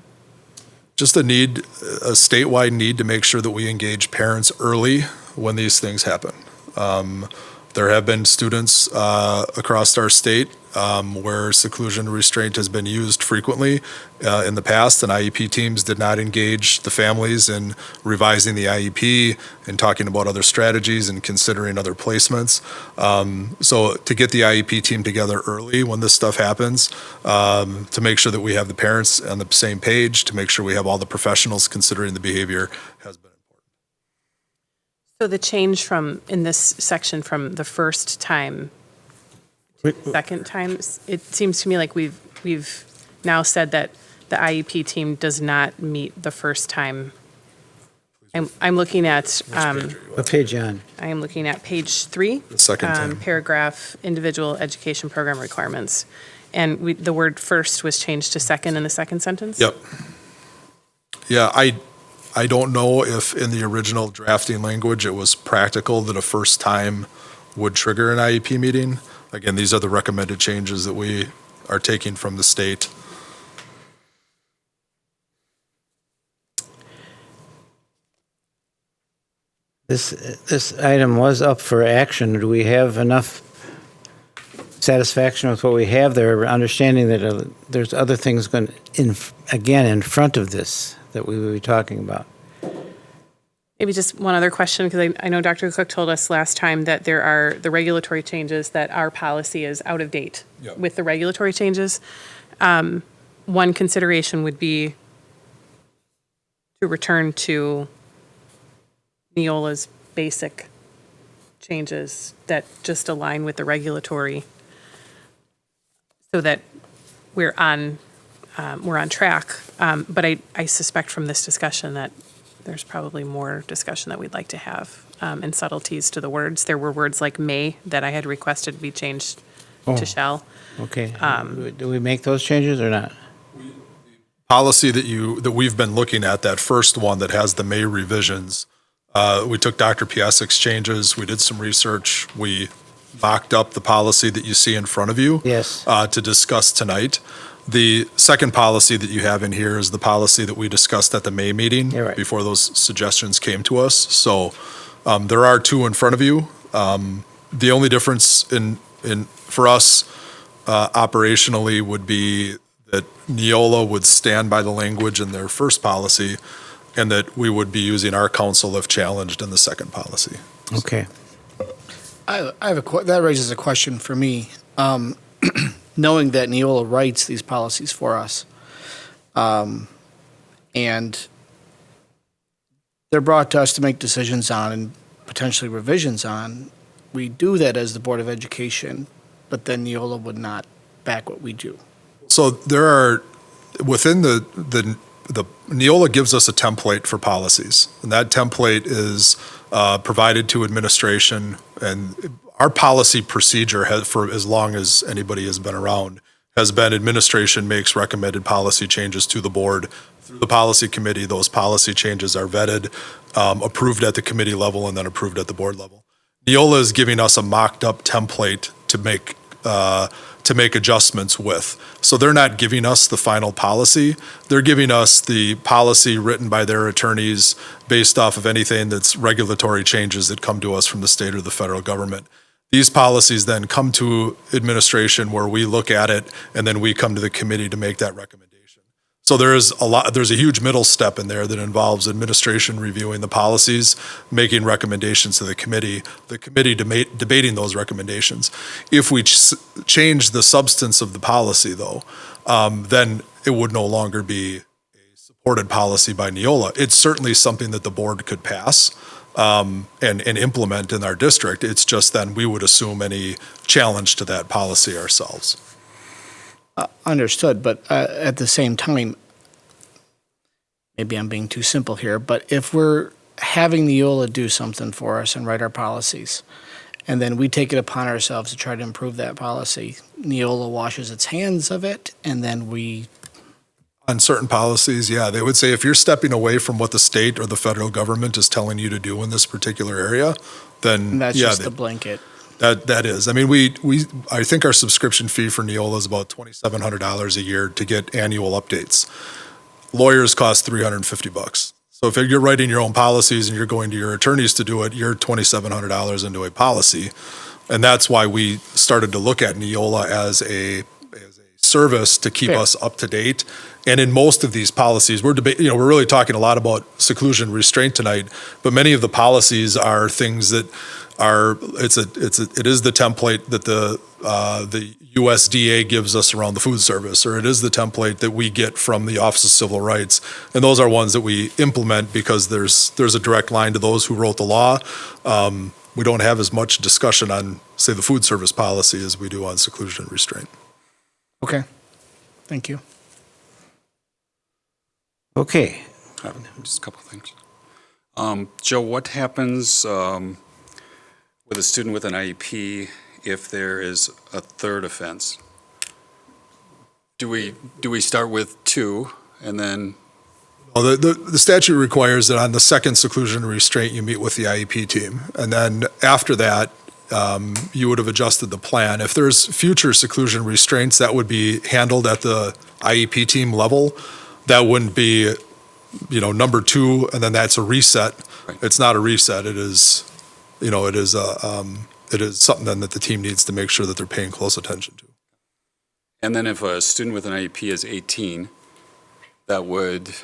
S12: Just a statewide need to make sure that we engage parents early when these things happen. There have been students across our state where seclusion restraint has been used frequently in the past, and IEP teams did not engage the families in revising the IEP and talking about other strategies and considering other placements. So to get the IEP team together early when this stuff happens, to make sure that we have the parents on the same page, to make sure we have all the professionals considering the behavior has been.
S2: So the change in this section from the first time to the second time, it seems to me like we've now said that the IEP team does not meet the first time. I'm looking at
S1: What page on?
S2: I am looking at page 3,
S12: The second time.
S2: paragraph individual education program requirements, and the word first was changed to second in the second sentence.
S12: Yep. Yeah, I don't know if in the original drafting language it was practical that a first time would trigger an IEP meeting. Again, these are the recommended changes that we are taking from the state.
S1: This item was up for action. Do we have enough satisfaction with what we have there, understanding that there's other things going in front of this that we will be talking about?
S2: Maybe just one other question, because I know Dr. Cook told us last time that there are the regulatory changes, that our policy is out of date.
S12: Yep.
S2: With the regulatory changes. One consideration would be to return to Neola's basic changes that just align with the regulatory, so that we're on track. But I suspect from this discussion that there's probably more discussion that we'd like to have, and subtleties to the words. There were words like may that I had requested be changed to shall.
S1: Okay. Do we make those changes or not?
S12: Policy that we've been looking at, that first one that has the May revisions, we took Dr. Piasek's changes, we did some research, we mocked up the policy that you see in front of you.
S1: Yes.
S12: To discuss tonight. The second policy that you have in here is the policy that we discussed at the May meeting.
S1: You're right.
S12: Before those suggestions came to us. So there are two in front of you. The only difference for us operationally would be that Neola would stand by the language in their first policy, and that we would be using our counsel if challenged in the second policy.
S1: Okay.
S13: I have that raises a question for me. Knowing that Neola writes these policies for us, and they're brought to us to make decisions on and potentially revisions on, we do that as the Board of Education, but then Neola would not back what we do.
S12: So there are, within the Neola gives us a template for policies, and that template is provided to administration, and our policy procedure for as long as anybody has been around has been administration makes recommended policy changes to the board. Through the policy committee, those policy changes are vetted, approved at the committee level, and then approved at the board level. Neola is giving us a mocked-up template to make adjustments with. So they're not giving us the final policy. They're giving us the policy written by their attorneys based off of anything that's regulatory changes that come to us from the state or the federal government. These policies then come to administration where we look at it, and then we come to the committee to make that recommendation. So there's a huge middle step in there that involves administration reviewing the policies, making recommendations to the committee debating those recommendations. If we change the substance of the policy, though, then it would no longer be a supported policy by Neola. It's certainly something that the board could pass and implement in our district. It's just then we would assume any challenge to that policy ourselves.
S13: Understood, but at the same time, maybe I'm being too simple here, but if we're having Neola do something for us and write our policies, and then we take it upon ourselves to try to improve that policy, Neola washes its hands of it, and then we...
S12: On certain policies, yeah, they would say if you're stepping away from what the state or the federal government is telling you to do in this particular area, then
S13: And that's just the blanket.
S12: That is. I mean, I think our subscription fee for Neola is about $2,700 a year to get annual updates. Lawyers cost $350. So if you're writing your own policies and you're going to your attorneys to do it, you're $2,700 into a policy. And that's why we started to look at Neola as a service to keep us up to date. And in most of these policies, we're really talking a lot about seclusion restraint tonight, but many of the policies are things that it is the template that the USDA gives us around the food service, or it is the template that we get from the Office of Civil Rights. And those are ones that we implement because there's a direct line to those who wrote the law. We don't have as much discussion on, say, the food service policy as we do on seclusion and restraint.
S13: Okay, thank you.
S1: Okay.
S15: Just a couple of things. Joe, what happens with a student with an IEP if there is a third offense? Do we start with 2 and then?
S12: Well, the statute requires that on the second seclusion and restraint, you meet with the IEP team. And then after that, you would have adjusted the plan. If there's future seclusion restraints, that would be handled at the IEP team level. That wouldn't be, number 2, and then that's a reset.
S15: Right.
S12: It's not a reset. It is, it is something then that the team needs to make sure that they're paying close attention to.
S15: And then if a student with an IEP is 18, that would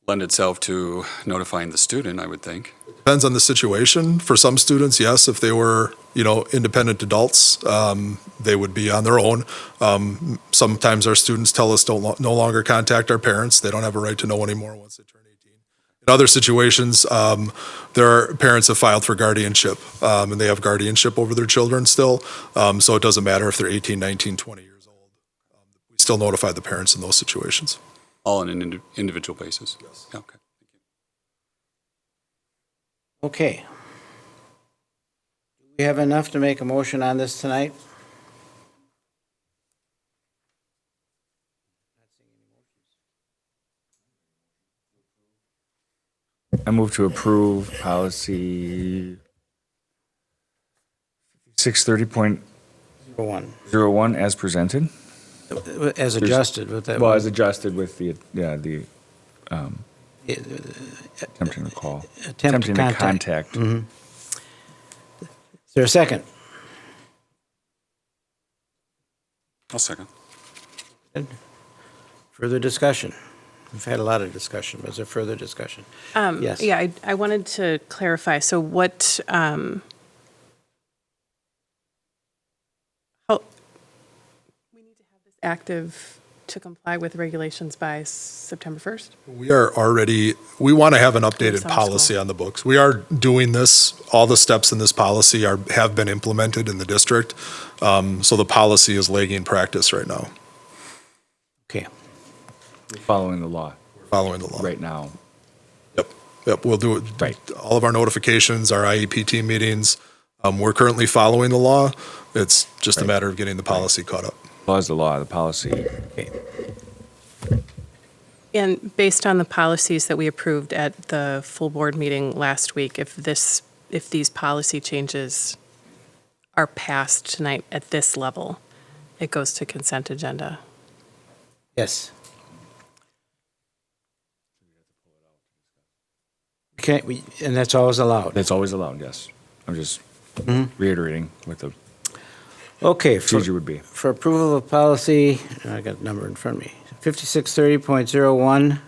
S15: lend itself to notifying the student, I would think.
S12: Depends on the situation. For some students, yes, if they were, independent adults, they would be on their own. Sometimes our students tell us no longer contact our parents. They don't have a right to know anymore once they turn 18. In other situations, there are parents have filed for guardianship, and they have guardianship over their children still. So it doesn't matter if they're 18, 19, 20 years old. We still notify the parents in those situations.
S15: All on an individual basis?
S12: Yes.
S15: Okay.
S1: Okay. Do we have enough to make a motion on this tonight?
S14: I move to approve policy 630.01 as presented.
S1: As adjusted with that.
S14: Well, as adjusted with the attempting to call.
S1: Attempting to contact.
S14: Mm-hmm.
S1: Is there a second?
S15: I'll second.
S1: Further discussion? We've had a lot of discussion. Was there further discussion? Yes.
S2: Yeah, I wanted to clarify. So what, we need to have this active to comply with regulations by September 1st?
S12: We want to have an updated
S2: Sounds
S12: policy
S2: cool.
S12: on the books. We are doing this, all the steps in this policy have been implemented in the district. So the policy is lagging practice right now.
S1: Okay.
S14: Following the law.
S12: Following the law.
S14: Right now.
S12: Yep, we'll do it.
S14: Right.
S12: All of our notifications, our IEP team meetings, we're currently following the law. It's just a matter of getting the policy caught up.
S14: Law is the law, the policy.
S2: And based on the policies that we approved at the full board meeting last week, if these policy changes are passed tonight at this level, it goes to consent agenda.
S1: Yes. Okay, and that's always allowed.
S14: That's always allowed, yes. I'm just reiterating what the
S1: Okay.
S14: procedure would be.
S1: For approval of policy, I got the number in front of me, 5630.01,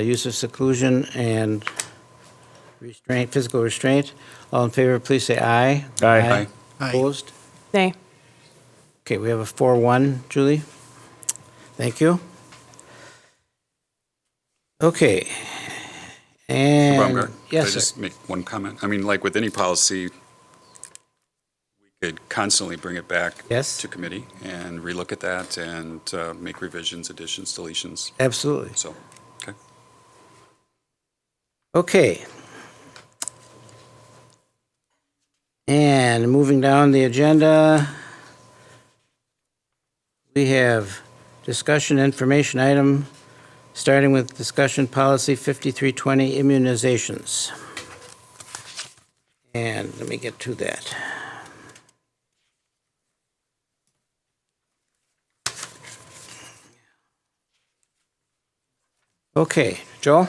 S1: use of seclusion and restraint, physical restraint. All in favor, please say aye.
S14: Aye.
S13: Aye.
S1: Opposed?
S2: Nay.
S1: Okay, we have a 4-1, Julie. Thank you. Okay. And,
S15: Baumgart,
S1: yes,
S15: could I
S1: sir.
S15: just make one comment? I mean, like with any policy, we could constantly bring it back
S1: Yes.
S15: to committee and relook at that and make revisions, additions, deletions.
S1: Absolutely.
S15: So, okay.
S1: Okay. And moving down the agenda, we have discussion information item, starting with discussion policy 5320, immunizations. And let me get to that. Okay, Joel?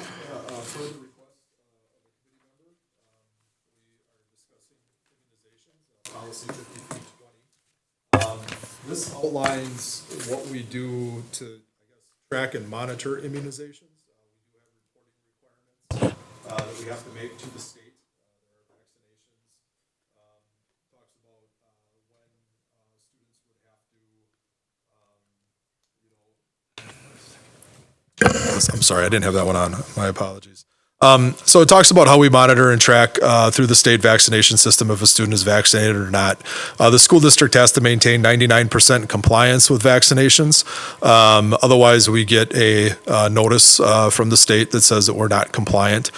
S12: Policy 5320. This outlines what we do to, I guess, track and monitor immunizations. We do have reporting requirements that we have to make to the state. There are vaccinations. Talks about when students would have to, I'm sorry, I didn't have that one on. My apologies. So it talks about how we monitor and track through the state vaccination system if a student is vaccinated or not. The school district has to maintain 99% compliance with vaccinations. Otherwise, we get a notice from the state that says that we're not compliant.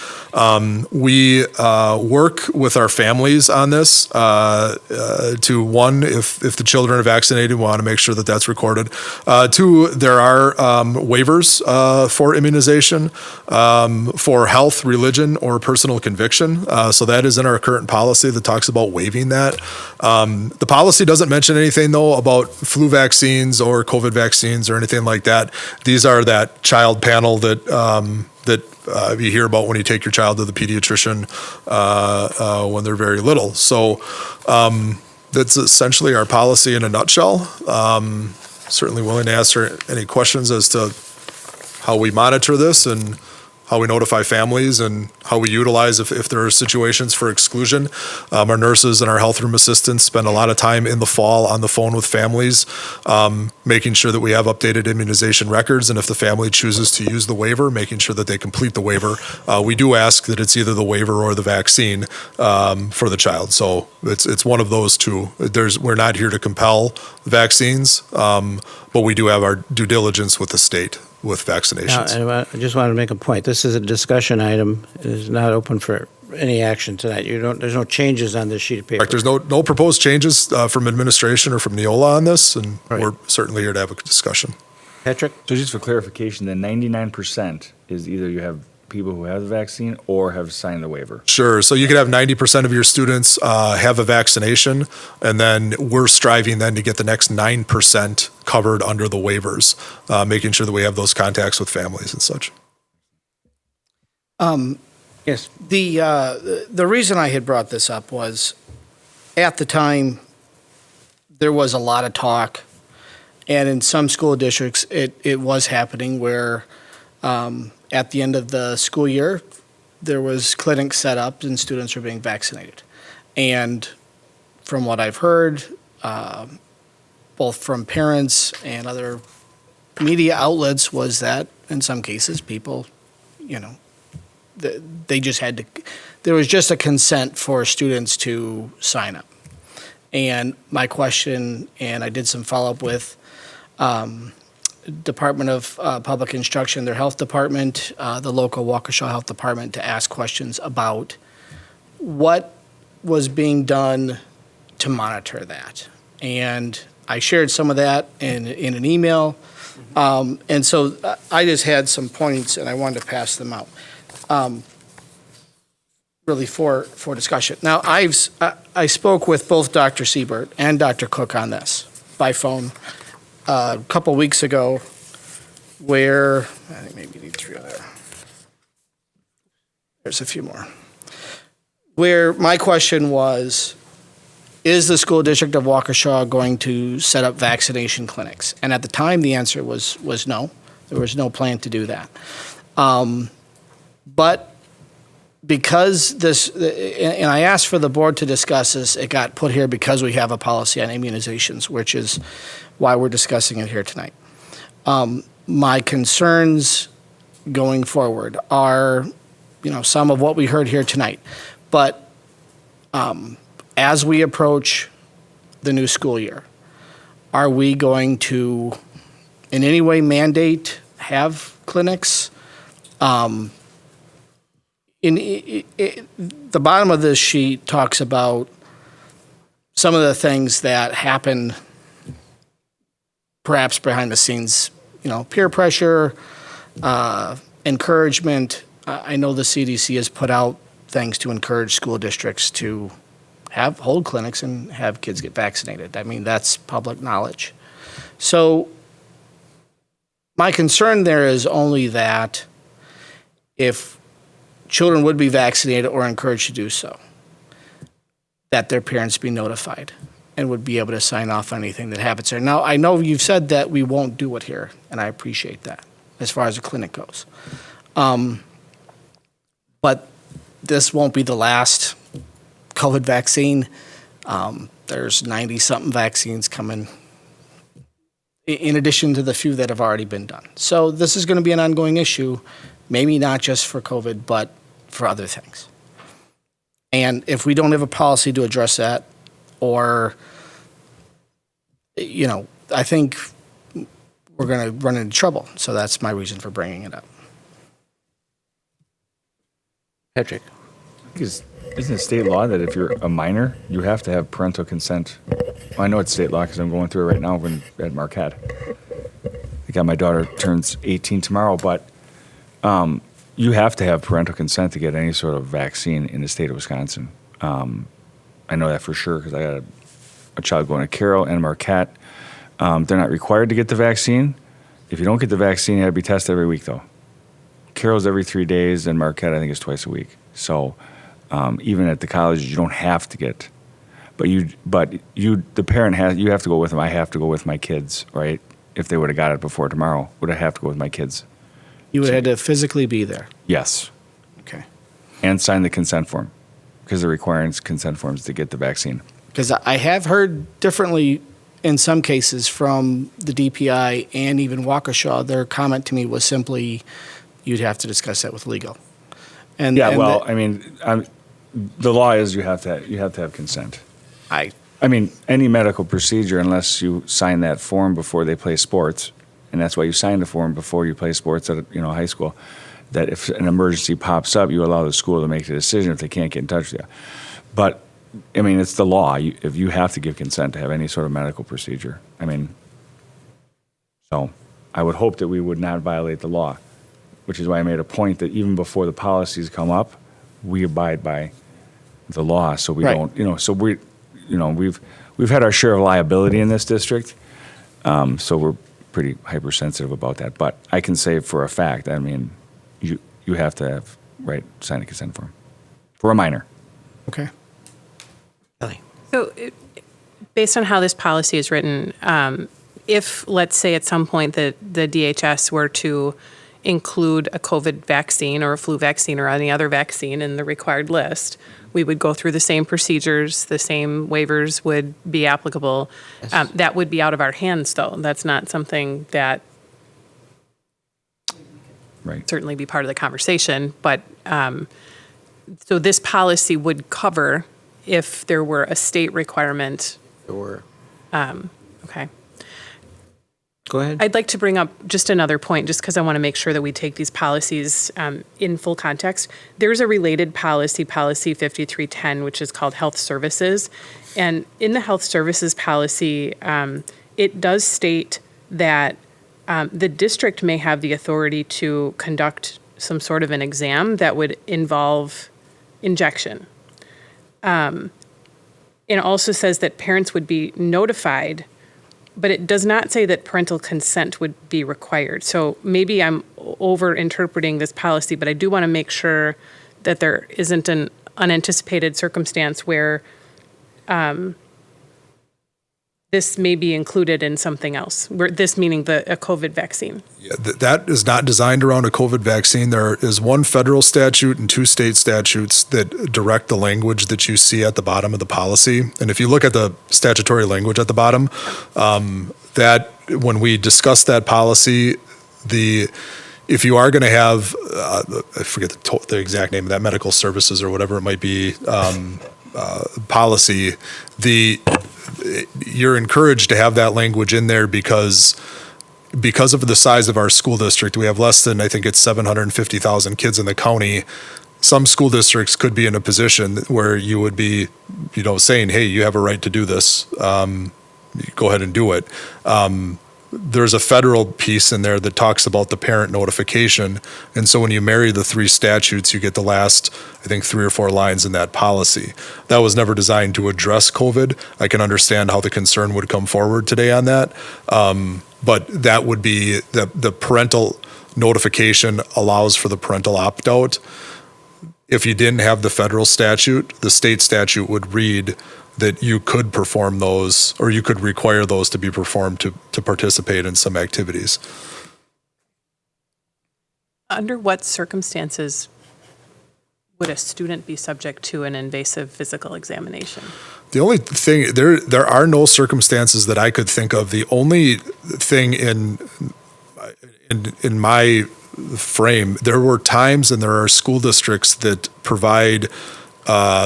S12: We work with our families on this to, one, if the children are vaccinated, we want to make sure that that's recorded. Two, there are waivers for immunization for health, religion, or personal conviction. So that is in our current policy that talks about waiving that. The policy doesn't mention anything, though, about flu vaccines or COVID vaccines or anything like that. These are that child panel that you hear about when you take your child to the pediatrician when they're very little. So that's essentially our policy in a nutshell. Certainly willing to answer any questions as to how we monitor this and how we notify families and how we utilize if there are situations for exclusion. Our nurses and our health room assistants spend a lot of time in the fall on the phone with families, making sure that we have updated immunization records, and if the family chooses to use the waiver, making sure that they complete the waiver. We do ask that it's either the waiver or the vaccine for the child. So it's one of those two. We're not here to compel vaccines, but we do have our due diligence with the state with vaccinations.
S1: Now, I just wanted to make a point. This is a discussion item. It is not open for any action tonight. There's no changes on this sheet of paper.
S12: Correct. There's no proposed changes from administration or from Neola on this, and we're certainly here to have a discussion.
S1: Patrick?
S14: So just for clarification, the 99% is either you have people who have the vaccine or have signed the waiver.
S12: Sure. So you could have 90% of your students have a vaccination, and then we're striving then to get the next 9% covered under the waivers, making sure that we have those contacts with families and such.
S1: Yes.
S13: The reason I had brought this up was at the time there was a lot of talk, and in some school districts it was happening where at the end of the school year there was clinics set up and students were being vaccinated. And from what I've heard, both from parents and other media outlets, was that in some cases people, they just had to, there was just a consent for students to sign up. And my question, and I did some follow-up with Department of Public Instruction, their health department, the local Waukesha Health Department, to ask questions about what was being done to monitor that. And I shared some of that in an email. And so I just had some points and I wanted to pass them out. Really for discussion. Now, I spoke with both Dr. Siebert and Dr. Cook on this by phone a couple weeks ago, where, I think maybe you need 3 other. There's a few more. Where my question was, is the school district of Waukesha going to set up vaccination clinics? And at the time, the answer was no. There was no plan to do that. But because this, and I asked for the board to discuss this, it got put here because we have a policy on immunizations, which is why we're discussing it here tonight. My concerns going forward are, some of what we heard here tonight. But as we approach the new school year, are we going to in any way mandate have clinics? The bottom of this sheet talks about some of the things that happen perhaps behind the scenes, peer pressure, encouragement. I know the CDC has put out things to encourage school districts to hold clinics and have kids get vaccinated. I mean, that's public knowledge. So my concern there is only that if children would be vaccinated or encouraged to do so, that their parents be notified and would be able to sign off on anything that happens there. Now, I know you've said that we won't do it here, and I appreciate that as far as the clinic goes. But this won't be the last COVID vaccine. There's 90-something vaccines coming in addition to the few that have already been done. So this is going to be an ongoing issue, maybe not just for COVID, but for other things. And if we don't have a policy to address that, or, I think we're going to run into trouble. So that's my reason for bringing it up.
S1: Patrick.
S14: Isn't it state law that if you're a minor, you have to have parental consent? Well, I know it's state law because I'm going through it right now at Marquette. I got my daughter turns 18 tomorrow, but you have to have parental consent to get any sort of vaccine in the state of Wisconsin. I know that for sure because I got a child going to Carroll and Marquette. They're not required to get the vaccine. If you don't get the vaccine, you have to be tested every week, though. Carroll's every 3 days, and Marquette, I think, is twice a week. So even at the colleges, you don't have to get. But the parent you have to go with them. I have to go with my kids, right? If they would have got it before tomorrow, would I have to go with my kids?
S13: You would have to physically be there.
S14: Yes.
S13: Okay.
S14: And sign the consent form because they're requiring consent forms to get the vaccine.
S13: Because I have heard differently in some cases from the DPI and even Waukesha. Their comment to me was simply, you'd have to discuss that with legal. And
S14: yeah, well, the law is you have to have consent. I mean, any medical procedure, unless you sign that form before they play sports, and that's why you sign the form before you play sports at high school, that if an emergency pops up, you allow the school to make the decision if they can't get in touch with you. But, I mean, it's the law. If you have to give consent to have any sort of medical procedure. So I would hope that we would not violate the law, which is why I made a point that even before the policies come up, we abide by the law. So we don't, so we've had our share of liability in this district. So we're pretty hypersensitive about that. But I can say for a fact, you have to sign a consent form for a minor.
S13: Okay.
S1: Kelly.
S2: So based on how this policy is written, if, let's say at some point the DHS were to include a COVID vaccine or a flu vaccine or any other vaccine in the required list, we would go through the same procedures, the same waivers would be applicable. Yes. That would be out of our hands, though. That's not something that certainly be part of the conversation. But so this policy would cover if there were a state requirement.
S1: Sure.
S2: Okay.
S1: Go ahead.
S2: I'd like to bring up just another point, just because I want to make sure that we take these policies in full context. There's a related policy, Policy 5310, which is called Health Services. And in the Health Services policy, it does state that the district may have the authority to conduct some sort of an exam that would involve injection. It also says that parents would be notified, but it does not say that parental consent would be required. So maybe I'm over-interpreting this policy, but I do want to make sure that there isn't an unanticipated circumstance where this may be included in something else, where this meaning a COVID vaccine.
S12: Yeah, that is not designed around a COVID vaccine. There is one federal statute and 2 state statutes that direct the language that you see at the bottom of the policy. And if you look at the statutory language at the bottom, that when we discuss that policy, if you are going to have, I forget the exact name of that, medical services or whatever it might be, policy, you're encouraged to have that language in there because of the size of our school district. We have less than, I think it's 750,000 kids in the county. Some school districts could be in a position where you would be, saying, hey, you have a right to do this. Go ahead and do it. There's a federal piece in there that talks about the parent notification. And so when you marry the 3 statutes, you get the last, I think, 3 or 4 lines in that policy. That was never designed to address COVID. I can understand how the concern would come forward today on that. But that would be the parental notification allows for the parental opt-out. If you didn't have the federal statute, the state statute would read that you could perform those, or you could require those to be performed to participate in some activities.
S2: Under what circumstances would a student be subject to an invasive physical examination?
S12: The only thing, there are no circumstances that I could think of. The only thing in my frame, there were times and there are school districts that provide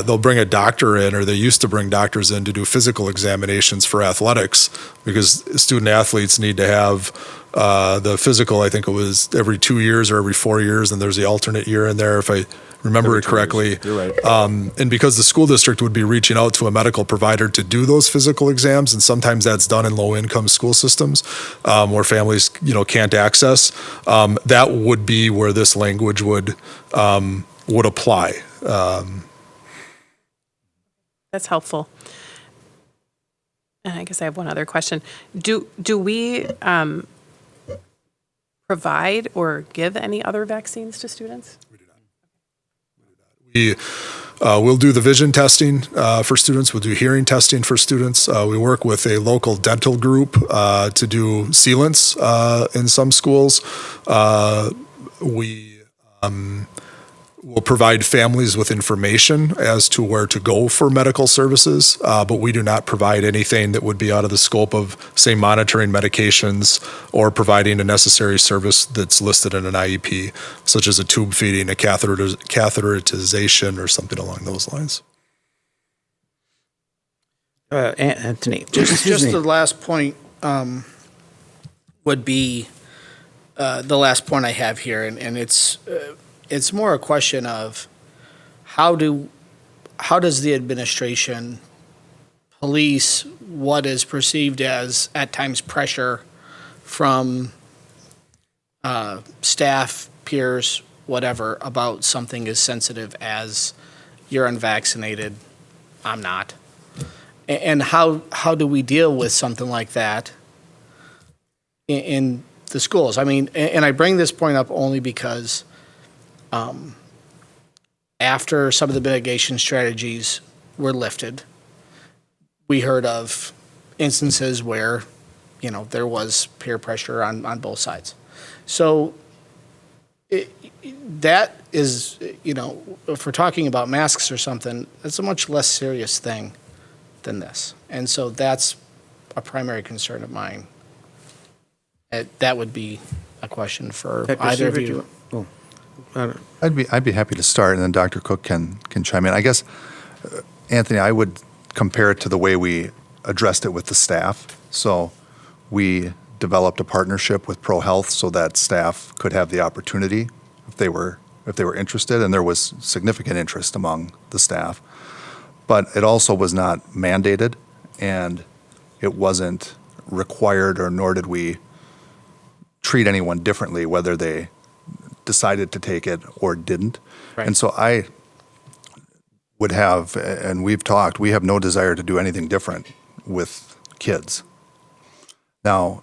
S12: they'll bring a doctor in, or they used to bring doctors in to do physical examinations for athletics, because student athletes need to have the physical. I think it was every 2 years or every 4 years, and there's the alternate year in there, if I remember it correctly.
S14: You're right.
S12: And because the school district would be reaching out to a medical provider to do those physical exams, and sometimes that's done in low-income school systems where families, can't access, that would be where this language would apply.
S2: That's helpful. And I guess I have one other question. Do we provide or give any other vaccines to students?
S12: We'll do the vision testing for students. We'll do hearing testing for students. We work with a local dental group to do sealants in some schools. We will provide families with information as to where to go for medical services, but we do not provide anything that would be out of the scope of, say, monitoring medications or providing a necessary service that's listed in an IEP, such as a tube feeding, a catheterization, or something along those lines.
S1: Anthony,
S13: Just the last point would be the last point I have here, and it's more a question of how does the administration police what is perceived as at times pressure from staff, peers, whatever, about something as sensitive as you're unvaccinated, I'm not. And how do we deal with something like that in the schools? I mean, and I bring this point up only because after some of the mitigation strategies were lifted, we heard of instances where, there was peer pressure on both sides. So that is, if we're talking about masks or something, it's a much less serious thing than this. And so that's a primary concern of mine. That would be a question for either of you.
S16: I'd be happy to start, and then Dr. Cook can chime in. I guess, Anthony, I would compare it to the way we addressed it with the staff. So we developed a partnership with ProHealth so that staff could have the opportunity if they were interested, and there was significant interest among the staff. But it also was not mandated, and it wasn't required or nor did we treat anyone differently, whether they decided to take it or didn't.
S1: Right.
S16: And so I would have, and we've talked, we have no desire to do anything different with kids. Now,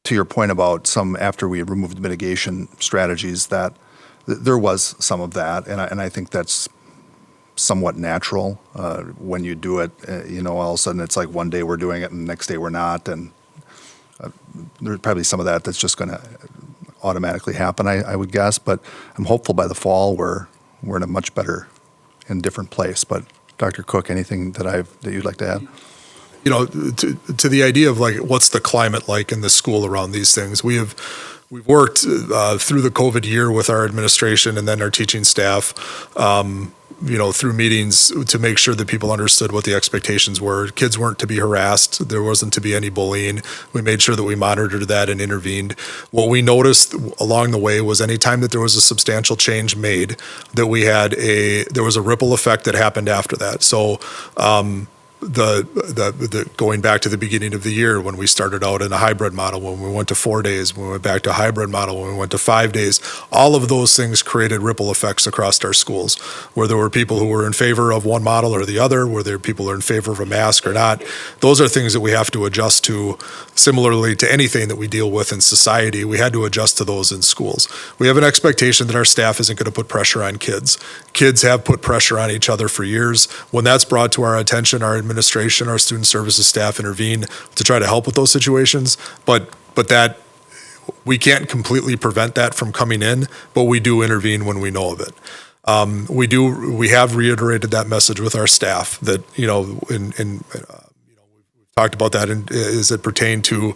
S16: to your point about some, after we removed mitigation strategies, that there was some of that, and I think that's somewhat natural when you do it. All of a sudden it's like one day we're doing it and the next day we're not, and there's probably some of that that's just going to automatically happen, I would guess. But I'm hopeful by the fall we're in a much better and different place. But Dr. Cook, anything that you'd like to add?
S12: To the idea of like, what's the climate like in the school around these things? We've worked through the COVID year with our administration and then our teaching staff, through meetings to make sure that people understood what the expectations were. Kids weren't to be harassed. There wasn't to be any bullying. We made sure that we monitored that and intervened. What we noticed along the way was anytime that there was a substantial change made, that there was a ripple effect that happened after that. So, the going back to the beginning of the year when we started out in a hybrid model, when we went to 4 days, when we went back to a hybrid model, when we went to 5 days, all of those things created ripple effects across our schools, where there were people who were in favor of one model or the other, where there were people who are in favor of a mask or not. Those are things that we have to adjust to. Similarly to anything that we deal with in society, we had to adjust to those in schools. We have an expectation that our staff isn't going to put pressure on kids. Kids have put pressure on each other for years. When that's brought to our attention, our administration, our student services staff intervene to try to help with those situations. But that we can't completely prevent that from coming in, but we do intervene when we know of it. We have reiterated that message with our staff that, we've talked about that as it pertained to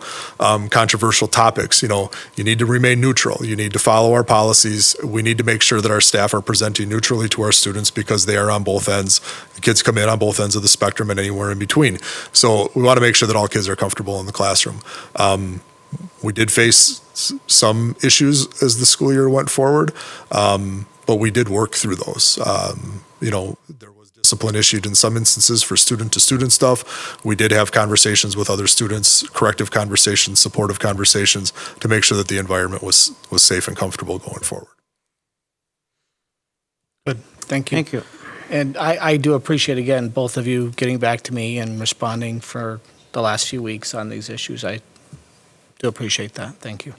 S12: controversial topics. You need to remain neutral. You need to follow our policies. We need to make sure that our staff are presenting neutrally to our students because they are on both ends. The kids come in on both ends of the spectrum and anywhere in between. So we want to make sure that all kids are comfortable in the classroom. We did face some issues as the school year went forward, but we did work through those. There was discipline issued in some instances for student-to-student stuff. We did have conversations with other students, corrective conversations, supportive conversations, to make sure that the environment was safe and comfortable going forward.
S13: Good, thank you.
S1: Thank you.
S13: And I do appreciate, again, both of you getting back to me and responding for the last few weeks on these issues. I do appreciate that. Thank you.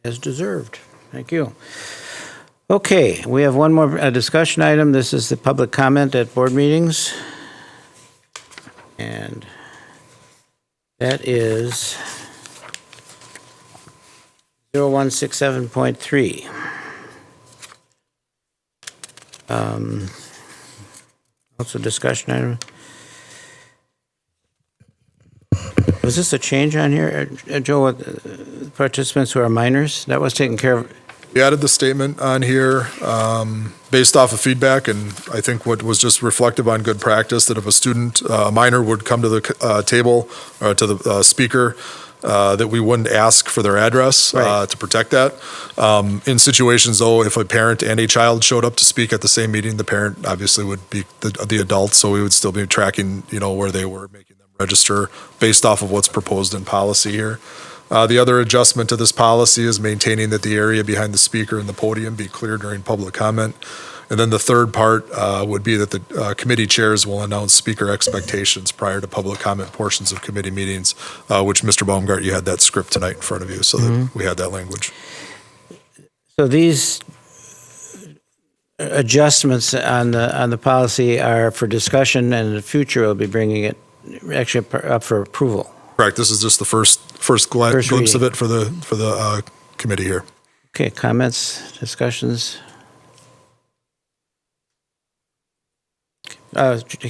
S1: As deserved. Thank you. Okay, we have one more discussion item. This is the public comment at board meetings. And that is 0167.3. Also discussion item. Was this a change on here, Joe, with participants who are minors? That was taken care of.
S12: We added the statement on here based off of feedback, and I think what was just reflective on good practice, that if a student, a minor, would come to the table or to the speaker, that we wouldn't ask for their address to protect that. In situations, though, if a parent and a child showed up to speak at the same meeting, the parent obviously would be the adult, so we would still be tracking, where they were, making them register based off of what's proposed in policy here. The other adjustment to this policy is maintaining that the area behind the speaker and the podium be clear during public comment. And then the third part would be that the committee chairs will announce speaker expectations prior to public comment portions of committee meetings, which Mr. Baumgart, you had that script tonight in front of you, so that we had that language.
S1: So these adjustments on the policy are for discussion, and in the future we'll be bringing it actually up for approval.
S12: Correct. This is just the first glimpse of it for the committee here.
S1: Okay, comments, discussions?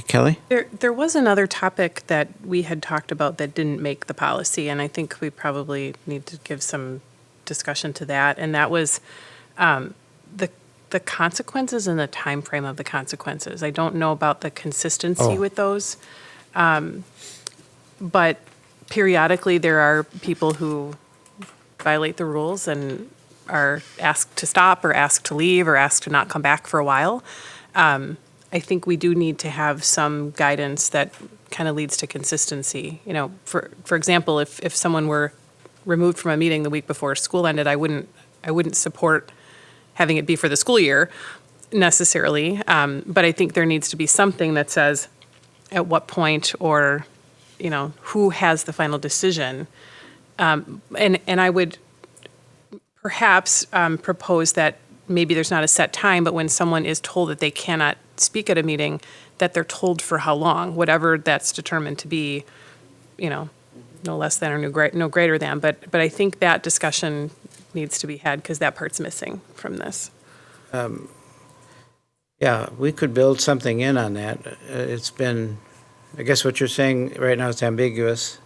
S1: Kelly?
S2: There was another topic that we had talked about that didn't make the policy, and I think we probably need to give some discussion to that, and that was the consequences and the time frame of the consequences. I don't know about the consistency with those, but periodically there are people who violate the rules and are asked to stop or asked to leave or asked to not come back for a while. I think we do need to have some guidance that kind of leads to consistency. You know, for example, if someone were removed from a meeting the week before school ended, I wouldn't support having it be for the school year necessarily. But I think there needs to be something that says at what point, or, you know, who has the final decision. And I would perhaps propose that maybe there's not a set time, but when someone is told that they cannot speak at a meeting, that they're told for how long, whatever that's determined to be, you know, no less than or no greater than. But I think that discussion needs to be had because that part's missing from this.
S1: Yeah, we could build something in on that. It's been, I guess what you're saying right now is ambiguous.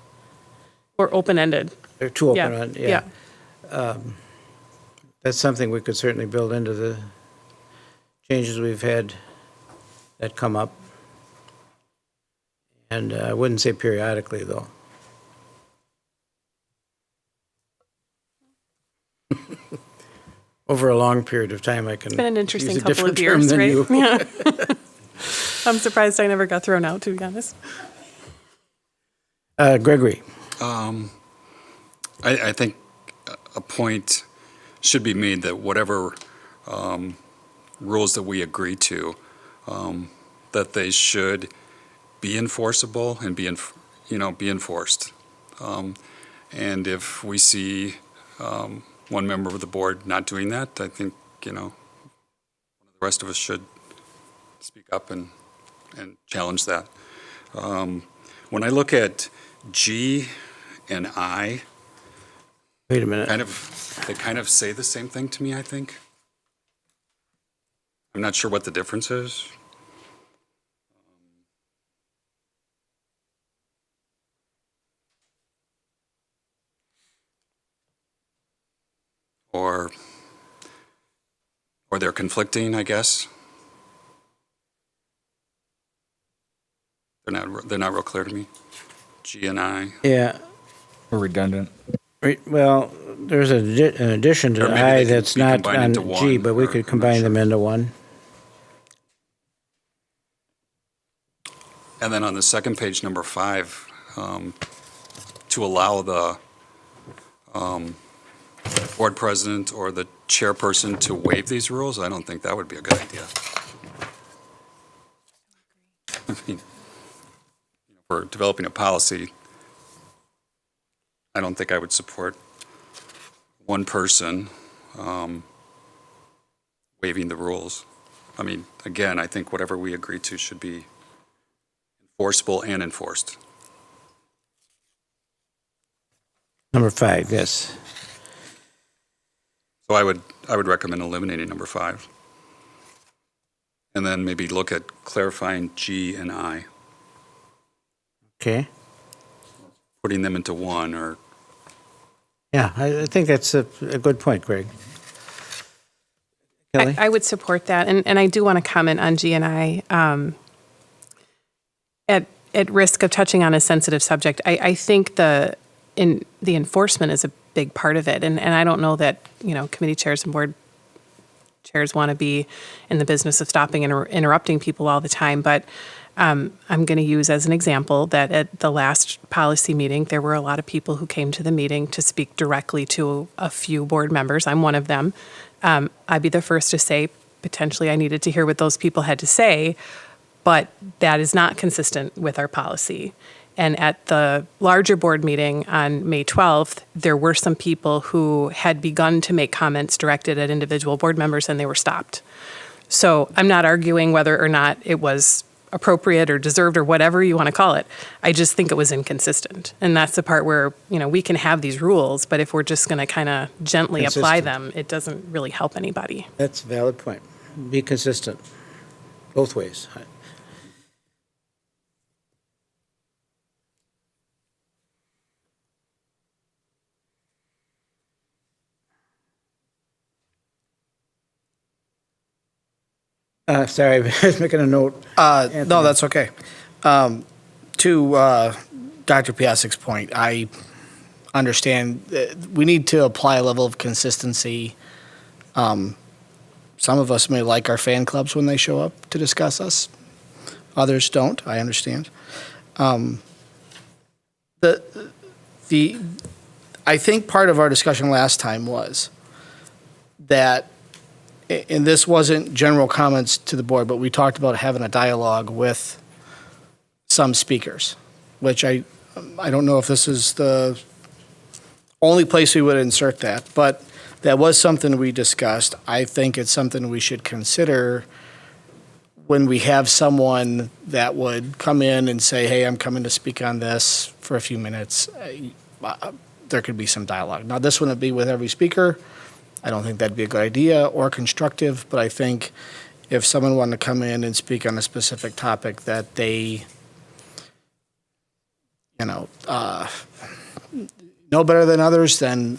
S2: Or open-ended.
S1: Or too
S2: Yeah,
S1: open-ended, yeah. That's something we could certainly build into the changes we've had that come up. And I wouldn't say periodically, though. Over a long period of time, I can
S2: It's been an interesting
S1: use a
S2: couple of
S1: different term
S2: years,
S1: than
S2: right?
S1: you.
S2: Yeah. I'm surprised I never got thrown out, to be honest.
S1: Gregory.
S15: I think a point should be made that whatever rules that we agree to, that they should be enforceable and be enforced. And if we see one member of the board not doing that, I think, the rest of us should speak up and challenge that. When I look at G and I,
S1: wait a minute.
S15: They kind of say the same thing to me, I think. I'm not sure what the difference is. Or they're conflicting, I guess. They're not real clear to me. G and I.
S1: Yeah.
S14: Or redundant.
S1: Well, there's an addition to
S15: Or maybe
S1: I
S15: they can
S1: that's
S15: be
S1: not
S15: combined
S1: on
S15: into
S1: G,
S15: one,
S1: but we
S15: or
S1: could
S15: I'm not
S1: combine
S15: sure.
S1: them into one.
S15: And then on the second page, number 5, to allow the board president or the chairperson to waive these rules, I don't think that would be a good idea. I mean, for developing a policy, I don't think I would support one person waiving the rules. I mean, again, I think whatever we agree to should be enforceable and enforced.
S1: Number 5, yes.
S15: So I would recommend eliminating number 5. And then maybe look at clarifying G and I,
S1: Okay.
S15: putting them into one, or
S1: Yeah, I think that's a good point, Greg. Kelly?
S2: I would support that, and I do want to comment on G and I. At risk of touching on a sensitive subject, I think the enforcement is a big part of it, and I don't know that committee chairs and board chairs want to be in the business of stopping and interrupting people all the time. But I'm going to use as an example that at the last policy meeting, there were a lot of people who came to the meeting to speak directly to a few board members. I'm one of them. I'd be the first to say potentially I needed to hear what those people had to say, but that is not consistent with our policy. And at the larger board meeting on May 12th, there were some people who had begun to make comments directed at individual board members, and they were stopped. So I'm not arguing whether or not it was appropriate or deserved or whatever you want to call it. I just think it was inconsistent. And that's the part where, we can have these rules, but if we're just going to kind of gently apply them, it doesn't really help anybody.
S1: That's a valid point. Be consistent, both ways. Sorry, I was making a note.
S13: No, that's okay. To Dr. Piasek's point, I understand that we need to apply a level of consistency Some of us may like our fan clubs when they show up to discuss us. Others don't, I understand. I think part of our discussion last time was that, and this wasn't general comments to the board, but we talked about having a dialogue with some speakers, which I don't know if this is the only place we would insert that, but that was something we discussed. I think it's something we should consider when we have someone that would come in and say, hey, I'm coming to speak on this for a few minutes. There could be some dialogue. Now, this wouldn't be with every speaker. I don't think that'd be a good idea or constructive, but I think if someone wanted to come in and speak on a specific topic that they, know better than others, then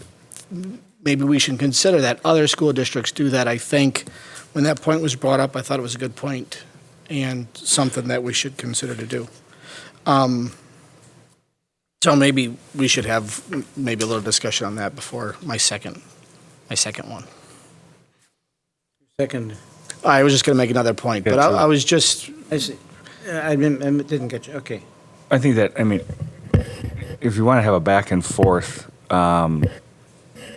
S13: maybe we should consider that. Other school districts do that. I think when that point was brought up, I thought it was a good point and something that we should consider to do. So maybe we should have maybe a little discussion on that before my second one.
S1: Second.
S13: I was just going to make another point, but I was just.
S1: I see. I didn't get you. Okay.
S14: I think that, if you want to have a back and forth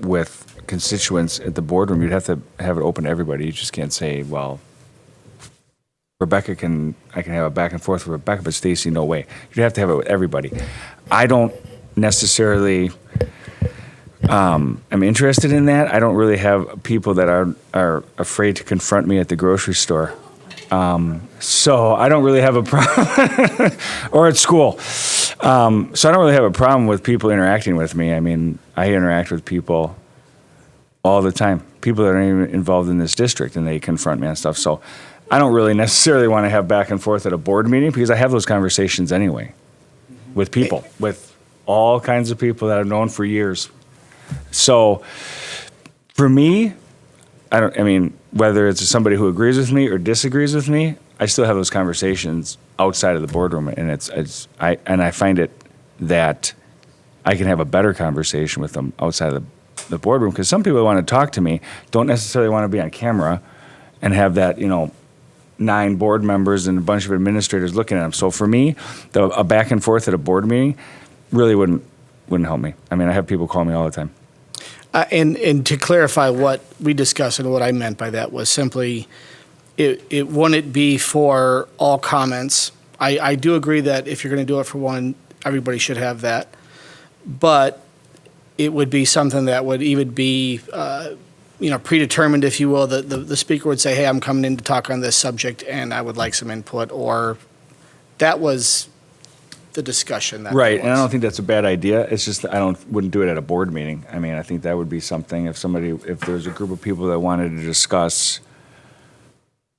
S14: with constituents at the boardroom, you'd have to have it open to everybody. You just can't say, well, I can have a back and forth with Rebecca, but Stacy, no way. You'd have to have it with everybody. I don't necessarily am interested in that. I don't really have people that are afraid to confront me at the grocery store. So I don't really have a problem, or at school. So I don't really have a problem with people interacting with me. I interact with people all the time, people that aren't even involved in this district, and they confront me on stuff. So I don't really necessarily want to have back and forth at a board meeting, because I have those conversations anyway with people, with all kinds of people that I've known for years. So for me, whether it's somebody who agrees with me or disagrees with me, I still have those conversations outside of the boardroom, and I find it that I can have a better conversation with them outside of the boardroom, because some people that want to talk to me don't necessarily want to be on camera and have that, 9 board members and a bunch of administrators looking at them. So for me, a back and forth at a board meeting really wouldn't help me. I have people call me all the time.
S13: And to clarify what we discussed and what I meant by that was simply, it wouldn't be for all comments. I do agree that if you're going to do it for one, everybody should have that. But it would be something that would even be, predetermined, if you will. The speaker would say, hey, I'm coming in to talk on this subject and I would like some input, or that was the discussion.
S14: Right, and I don't think that's a bad idea. It's just that I wouldn't do it at a board meeting. I think that would be something if there's a group of people that wanted to discuss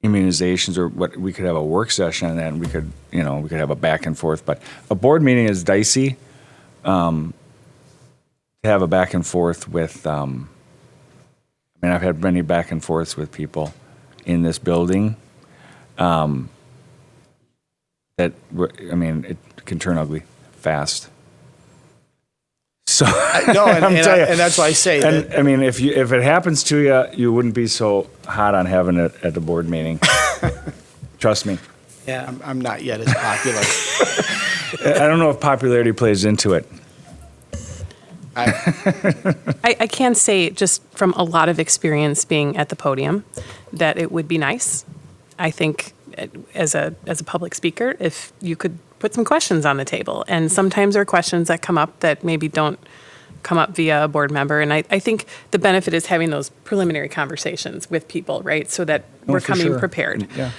S14: immunizations, or what, we could have a work session on that, and we could have a back and forth. But a board meeting is dicey. To have a back and forth with, I've had many back and forths with people in this building. It can turn ugly fast. So
S13: and that's why I say that.
S14: If it happens to you, you wouldn't be so hot on having it at the board meeting. Trust me.
S13: Yeah, I'm not yet as popular.
S14: I don't know if popularity plays into it.
S2: I can say, just from a lot of experience being at the podium, that it would be nice, I think, as a public speaker, if you could put some questions on the table. And sometimes there are questions that come up that maybe don't come up via a board member. And I think the benefit is having those preliminary conversations with people, right? So that we're coming prepared.
S14: Yeah.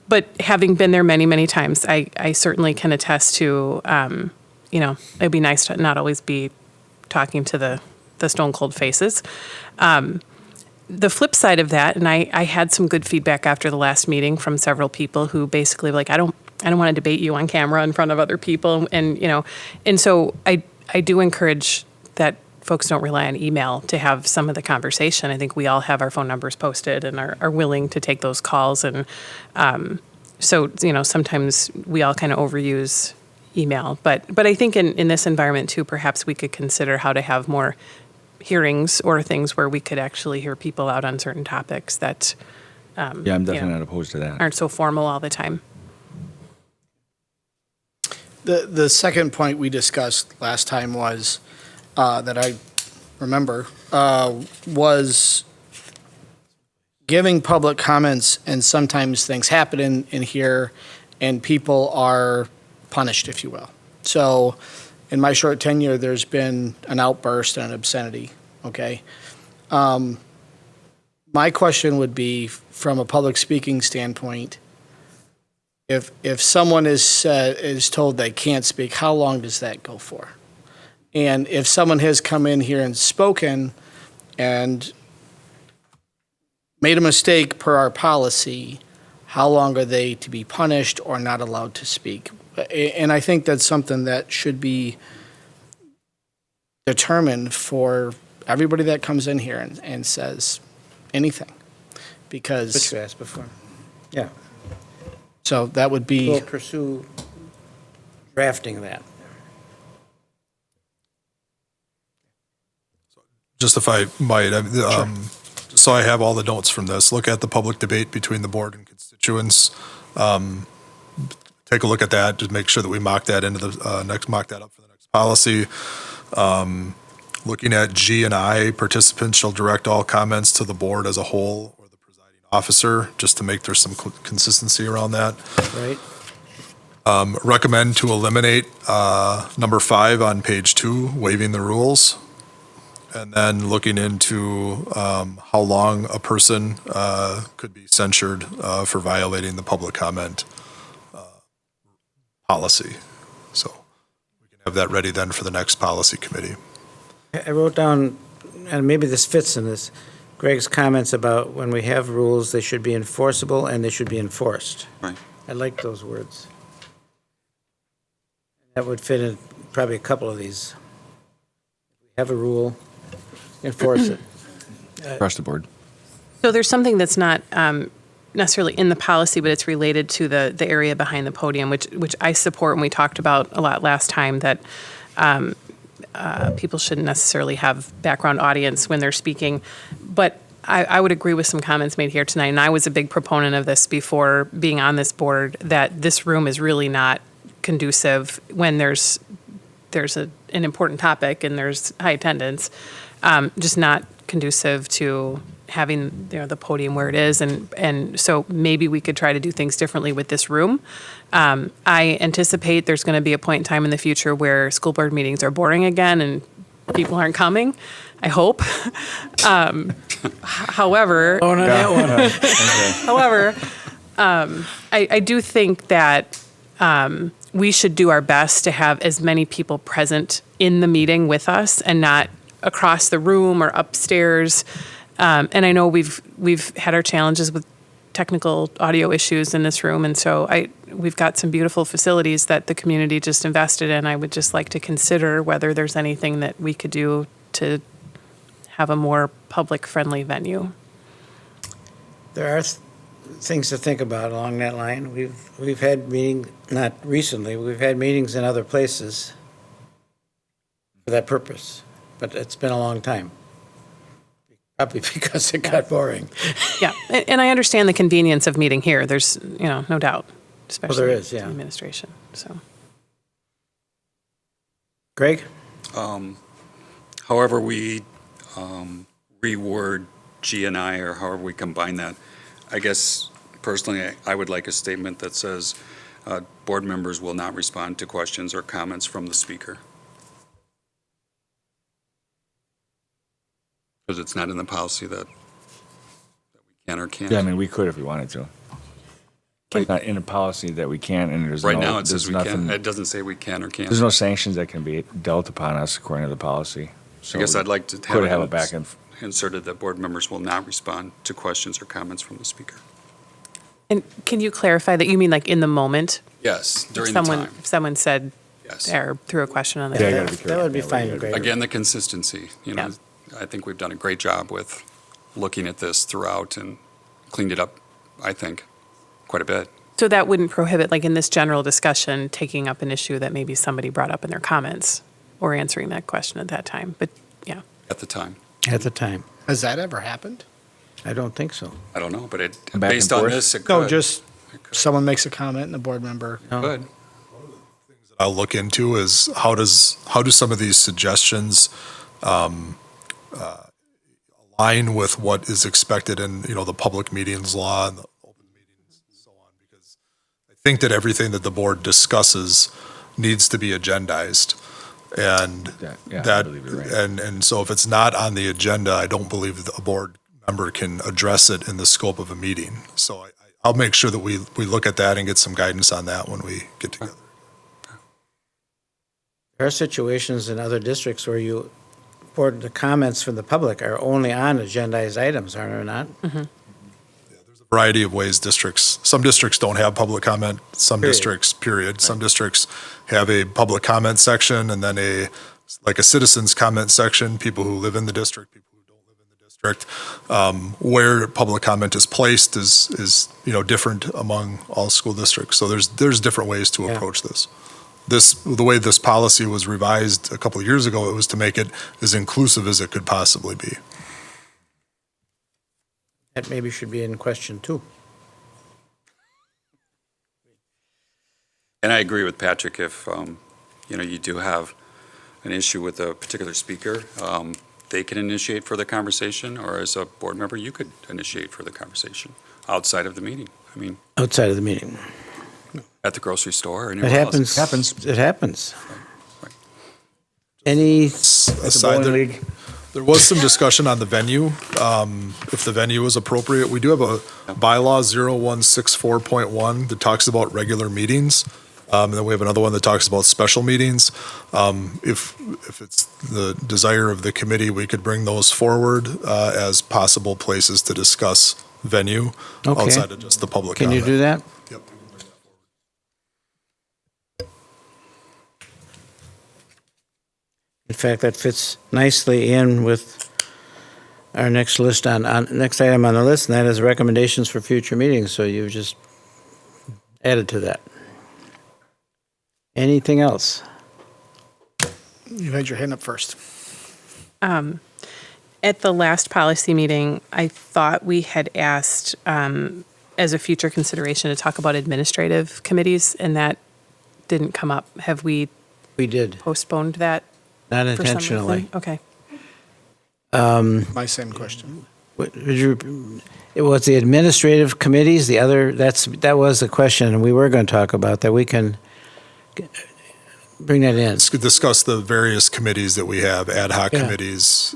S2: But having been there many, many times, I certainly can attest to, it'd be nice to not always be talking to the stone cold faces. The flip side of that, and I had some good feedback after the last meeting from several people who basically I don't want to debate you on camera in front of other people, and so I do encourage that folks don't rely on email to have some of the conversation. I think we all have our phone numbers posted and are willing to take those calls, and so sometimes we all kind of overuse email, but I think in this environment too, perhaps we could consider how to have more hearings or things where we could actually hear people out on certain topics that
S14: Yeah, I'm
S2: you
S14: definitely
S2: know,
S14: not opposed to that.
S2: aren't so formal all the time.
S13: The second point we discussed last time was, that I remember, was giving public comments, and sometimes things happen in here, and people are punished, if you will. So in my short tenure, there's been an outburst and an obscenity, okay? My question would be, from a public speaking standpoint, if someone is told they can't speak, how long does that go for? And if someone has come in here and spoken and made a mistake per our policy, how long are they to be punished or not allowed to speak? And I think that's something that should be determined for everybody that comes in here and says anything. Because.
S1: Which you asked before. Yeah.
S13: So that would be.
S1: We'll pursue drafting that.
S12: Just if I might, so I have all the notes from this. Look at the public debate between the board and constituents. Take a look at that, just make sure that we mock that into the mock that up for the next policy. Looking at G and I, participants shall direct all comments to the board as a whole or the presiding officer, just to make there's some consistency around that.
S1: Right.
S12: Recommend to eliminate number 5 on page 2, waiving the rules. And then looking into how long a person could be censured for violating the public comment policy. So we can have that ready then for the next policy committee.
S1: I wrote down, and maybe this fits in this, Greg's comments about when we have rules, they should be enforceable and they should be enforced.
S15: Right.
S1: I like those words. That would fit in probably a couple of these. We have a rule, enforce it.
S14: Across the board.
S2: So there's something that's not necessarily in the policy, but it's related to the area behind the podium, which I support, and we talked about a lot last time, that people shouldn't necessarily have background audience when they're speaking. But I would agree with some comments made here tonight, and I was a big proponent of this before being on this board, that this room is really not conducive when there's an important topic and there's high attendance, just not conducive to having the podium where it is, and so maybe we could try to do things differently with this room. I anticipate there's going to be a point in time in the future where school board meetings are boring again and people aren't coming. I hope. However, however, I do think that we should do our best to have as many people present in the meeting with us and not across the room or upstairs. And I know we've had our challenges with technical audio issues in this room, and so we've got some beautiful facilities that the community just invested in. I would just like to consider whether there's anything that we could do to have a more public-friendly venue.
S1: There are things to think about along that line. We've had meetings, not recently, we've had meetings in other places for that purpose, but it's been a long time. Probably because it got boring.
S2: Yeah, and I understand the convenience of meeting here. There's, no doubt, especially
S1: there is, yeah.
S2: the administration. So,
S1: Greg?
S15: However we reword G and I, or however we combine that, I guess personally I would like a statement that says board members will not respond to questions or comments from the speaker. Because it's not in the policy that we can or can't.
S14: Yeah, I mean, we could if we wanted to. It's not in a policy that we can, and there's
S15: Right
S14: no,
S15: now it says
S14: there's
S15: we
S14: nothing,
S15: can. It doesn't say we can or can't.
S14: there's no sanctions that can be dealt upon us according to the policy. So
S15: I guess I'd like to
S14: could have
S15: it
S14: it back and
S15: inserted that board members will not respond to questions or comments from the speaker.
S2: and can you clarify that you mean like in the moment?
S15: Yes, during
S2: If
S15: the time.
S2: If someone said,
S15: Yes.
S2: or threw a question on the
S14: Yeah, I
S2: table.
S14: gotta be careful.
S1: That would be
S14: Yeah,
S1: fine, Greg.
S15: Again, the consistency,
S2: Yeah.
S15: I think we've done a great job with looking at this throughout and cleaned it up, I think, quite a bit.
S2: So that wouldn't prohibit, like in this general discussion, taking up an issue that maybe somebody brought up in their comments or answering that question at that time. But yeah.
S15: at the time.
S1: at the time.
S13: Has that ever happened?
S1: I don't think so.
S15: I don't know, but
S14: Back
S15: based
S14: and
S15: on
S14: forth?
S15: this, it
S13: No,
S15: could.
S13: just someone makes a comment and the board member.
S15: Good.
S12: I'll look into is how do some of these suggestions align with what is expected in, the public meetings law and the open meetings and so on, because I think that everything that the board discusses needs to be agendized. And
S14: I believe you're right.
S12: and so if it's not on the agenda, I don't believe that a board member can address it in the scope of a meeting. So I'll make sure that we look at that and get some guidance on that when we get together.
S1: There are situations in other districts where the comments from the public are only on agendized items, are there not?
S12: Variety of ways some districts don't have public comment, some districts, period. Some districts have a public comment section and then a citizens comment section, people who live in the district, people who don't live in the district. Where public comment is placed is different among all school districts. So there's different ways to approach this. The way this policy was revised a couple of years ago, it was to make it as inclusive as it could possibly be.
S1: That maybe should be in question too.
S15: And I agree with Patrick, if, you do have an issue with a particular speaker, they can initiate further conversation, or as a board member, you could initiate further conversation outside of the meeting.
S1: Outside of the meeting.
S15: At the grocery store or
S1: It
S15: anywhere else.
S1: happens. It happens. Any
S12: Aside, there was some discussion on the venue, if the venue is appropriate. We do have a bylaw 0164.1 that talks about regular meetings. And then we have another one that talks about special meetings. If it's the desire of the committee, we could bring those forward as possible places to discuss venue outside of just the public
S1: Can you
S12: comment.
S1: do that?
S12: Yep.
S1: In fact, that fits nicely in with our next next item on the list, and that is recommendations for future meetings. So you've just added to that. Anything else?
S13: You had your hand up first.
S2: At the last policy meeting, I thought we had asked, as a future consideration, to talk about administrative committees, and that didn't come up. Have we
S1: We did,
S2: postponed that?
S1: not
S2: for some
S1: intentionally.
S2: reason? Okay.
S13: My same question.
S1: It was the administrative committees, that was the question, and we were going to talk about that. We can bring that in.
S12: Let's discuss the various committees that we have, ad hoc
S1: Yeah.
S12: committees,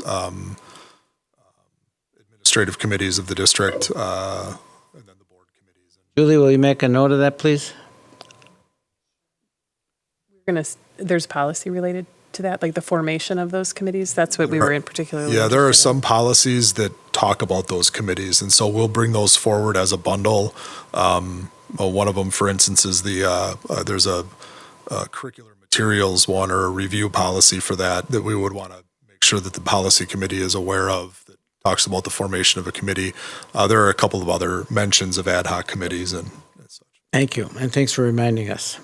S12: administrative committees of the district, and then the board committees.
S1: Julie, will you make a note of that, please?
S2: There's policy related to that, like the formation of those committees? That's what we were in particular.
S12: Yeah, there are some policies that talk about those committees, and so we'll bring those forward as a bundle. One of them, for instance, is there's a curricular materials one or a review policy for that we would want to make sure that the policy committee is aware of, that talks about the formation of a committee. There are a couple of other mentions of ad hoc committees and such.
S1: Thank you, and thanks for reminding us.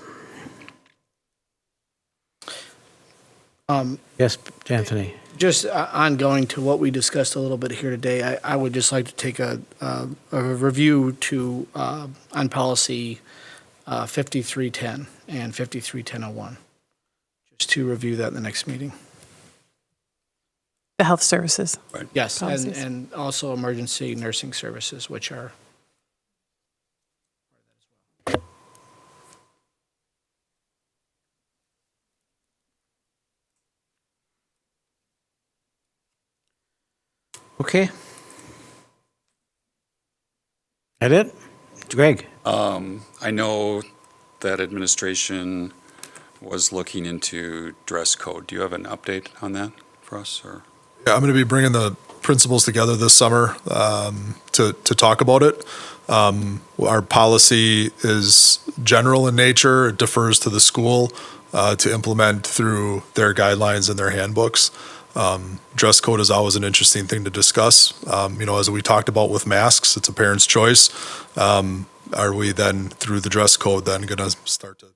S1: Yes, Anthony.
S13: Just ongoing to what we discussed a little bit here today, I would just like to take a review on policy 5310 and 531001, just to review that in the next meeting.
S2: The health services.
S15: Right.
S13: Yes,
S2: Policies.
S13: and also emergency nursing services, which are.
S1: Okay. That it? Greg?
S15: I know that administration was looking into dress code. Do you have an update on that for us, or?
S12: Yeah, I'm going to be bringing the principals together this summer to talk about it. Our policy is general in nature. It defers to the school to implement through their guidelines and their handbooks. Dress code is always an interesting thing to discuss. As we talked about with masks, it's a parent's choice. Are we then, through the dress code, then going to start to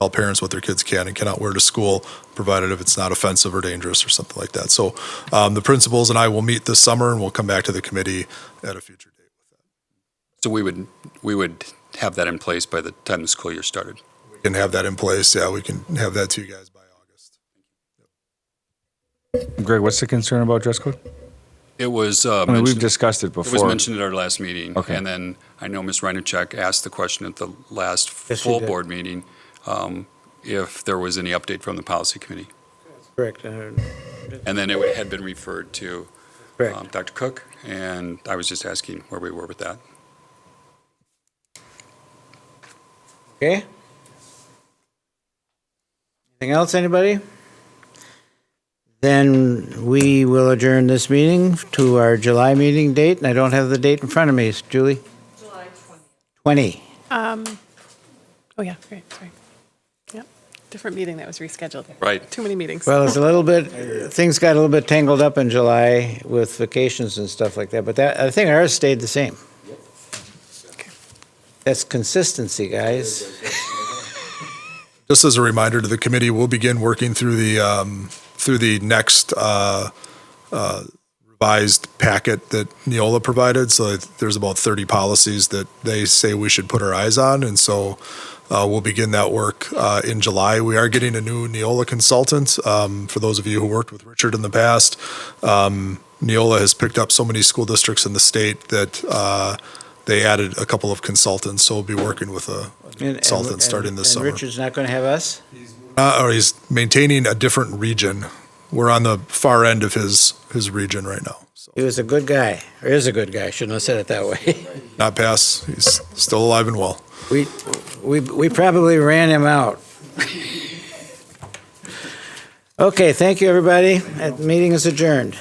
S12: tell parents what their kids can and cannot wear to school, provided if it's not offensive or dangerous or something like that. So the principals and I will meet this summer, and we'll come back to the committee at a future date with that.
S15: So we would have that in place by the time the school year started.
S12: We can have that in place. Yeah, we can have that to you guys by August.
S14: Greg, what's the concern about dress code?
S15: It was.
S14: We've discussed it before.
S15: It was mentioned at our last meeting.
S14: Okay.
S15: And then I know Ms. Reinacek asked the question at the last
S1: Yes, she
S15: full
S1: did.
S15: board meeting, if there was any update from the policy committee.
S1: Correct.
S15: And then it had been referred to
S1: Correct.
S15: Dr. Cook, and I was just asking where we were with that.
S1: Okay. Anything else, anybody? Then we will adjourn this meeting to our July meeting date, and I don't have the date in front of me. Julie? July 20.
S2: Oh, yeah, great, sorry. Yep, different meeting that was rescheduled.
S15: Right.
S2: Too many meetings.
S1: Well, it's a little bit, things got a little bit tangled up in July with vacations and stuff like that, but that, I think ours stayed the same. That's consistency, guys.
S12: Just as a reminder to the committee, we'll begin working through the next revised packet that Neola provided. So there's about 30 policies that they say we should put our eyes on, and so we'll begin that work in July. We are getting a new Neola consultant. For those of you who worked with Richard in the past, Neola has picked up so many school districts in the state that they added a couple of consultants, so we'll be working with a consultant starting this summer.
S1: And Richard's not going to have us?
S12: Or he's maintaining a different region. We're on the far end of his region right now. So.
S1: He was a good guy, or is a good guy, shouldn't have said it that way.
S12: Not pass, he's still alive and well.
S1: We probably ran him out. Okay, thank you, everybody. That meeting is adjourned.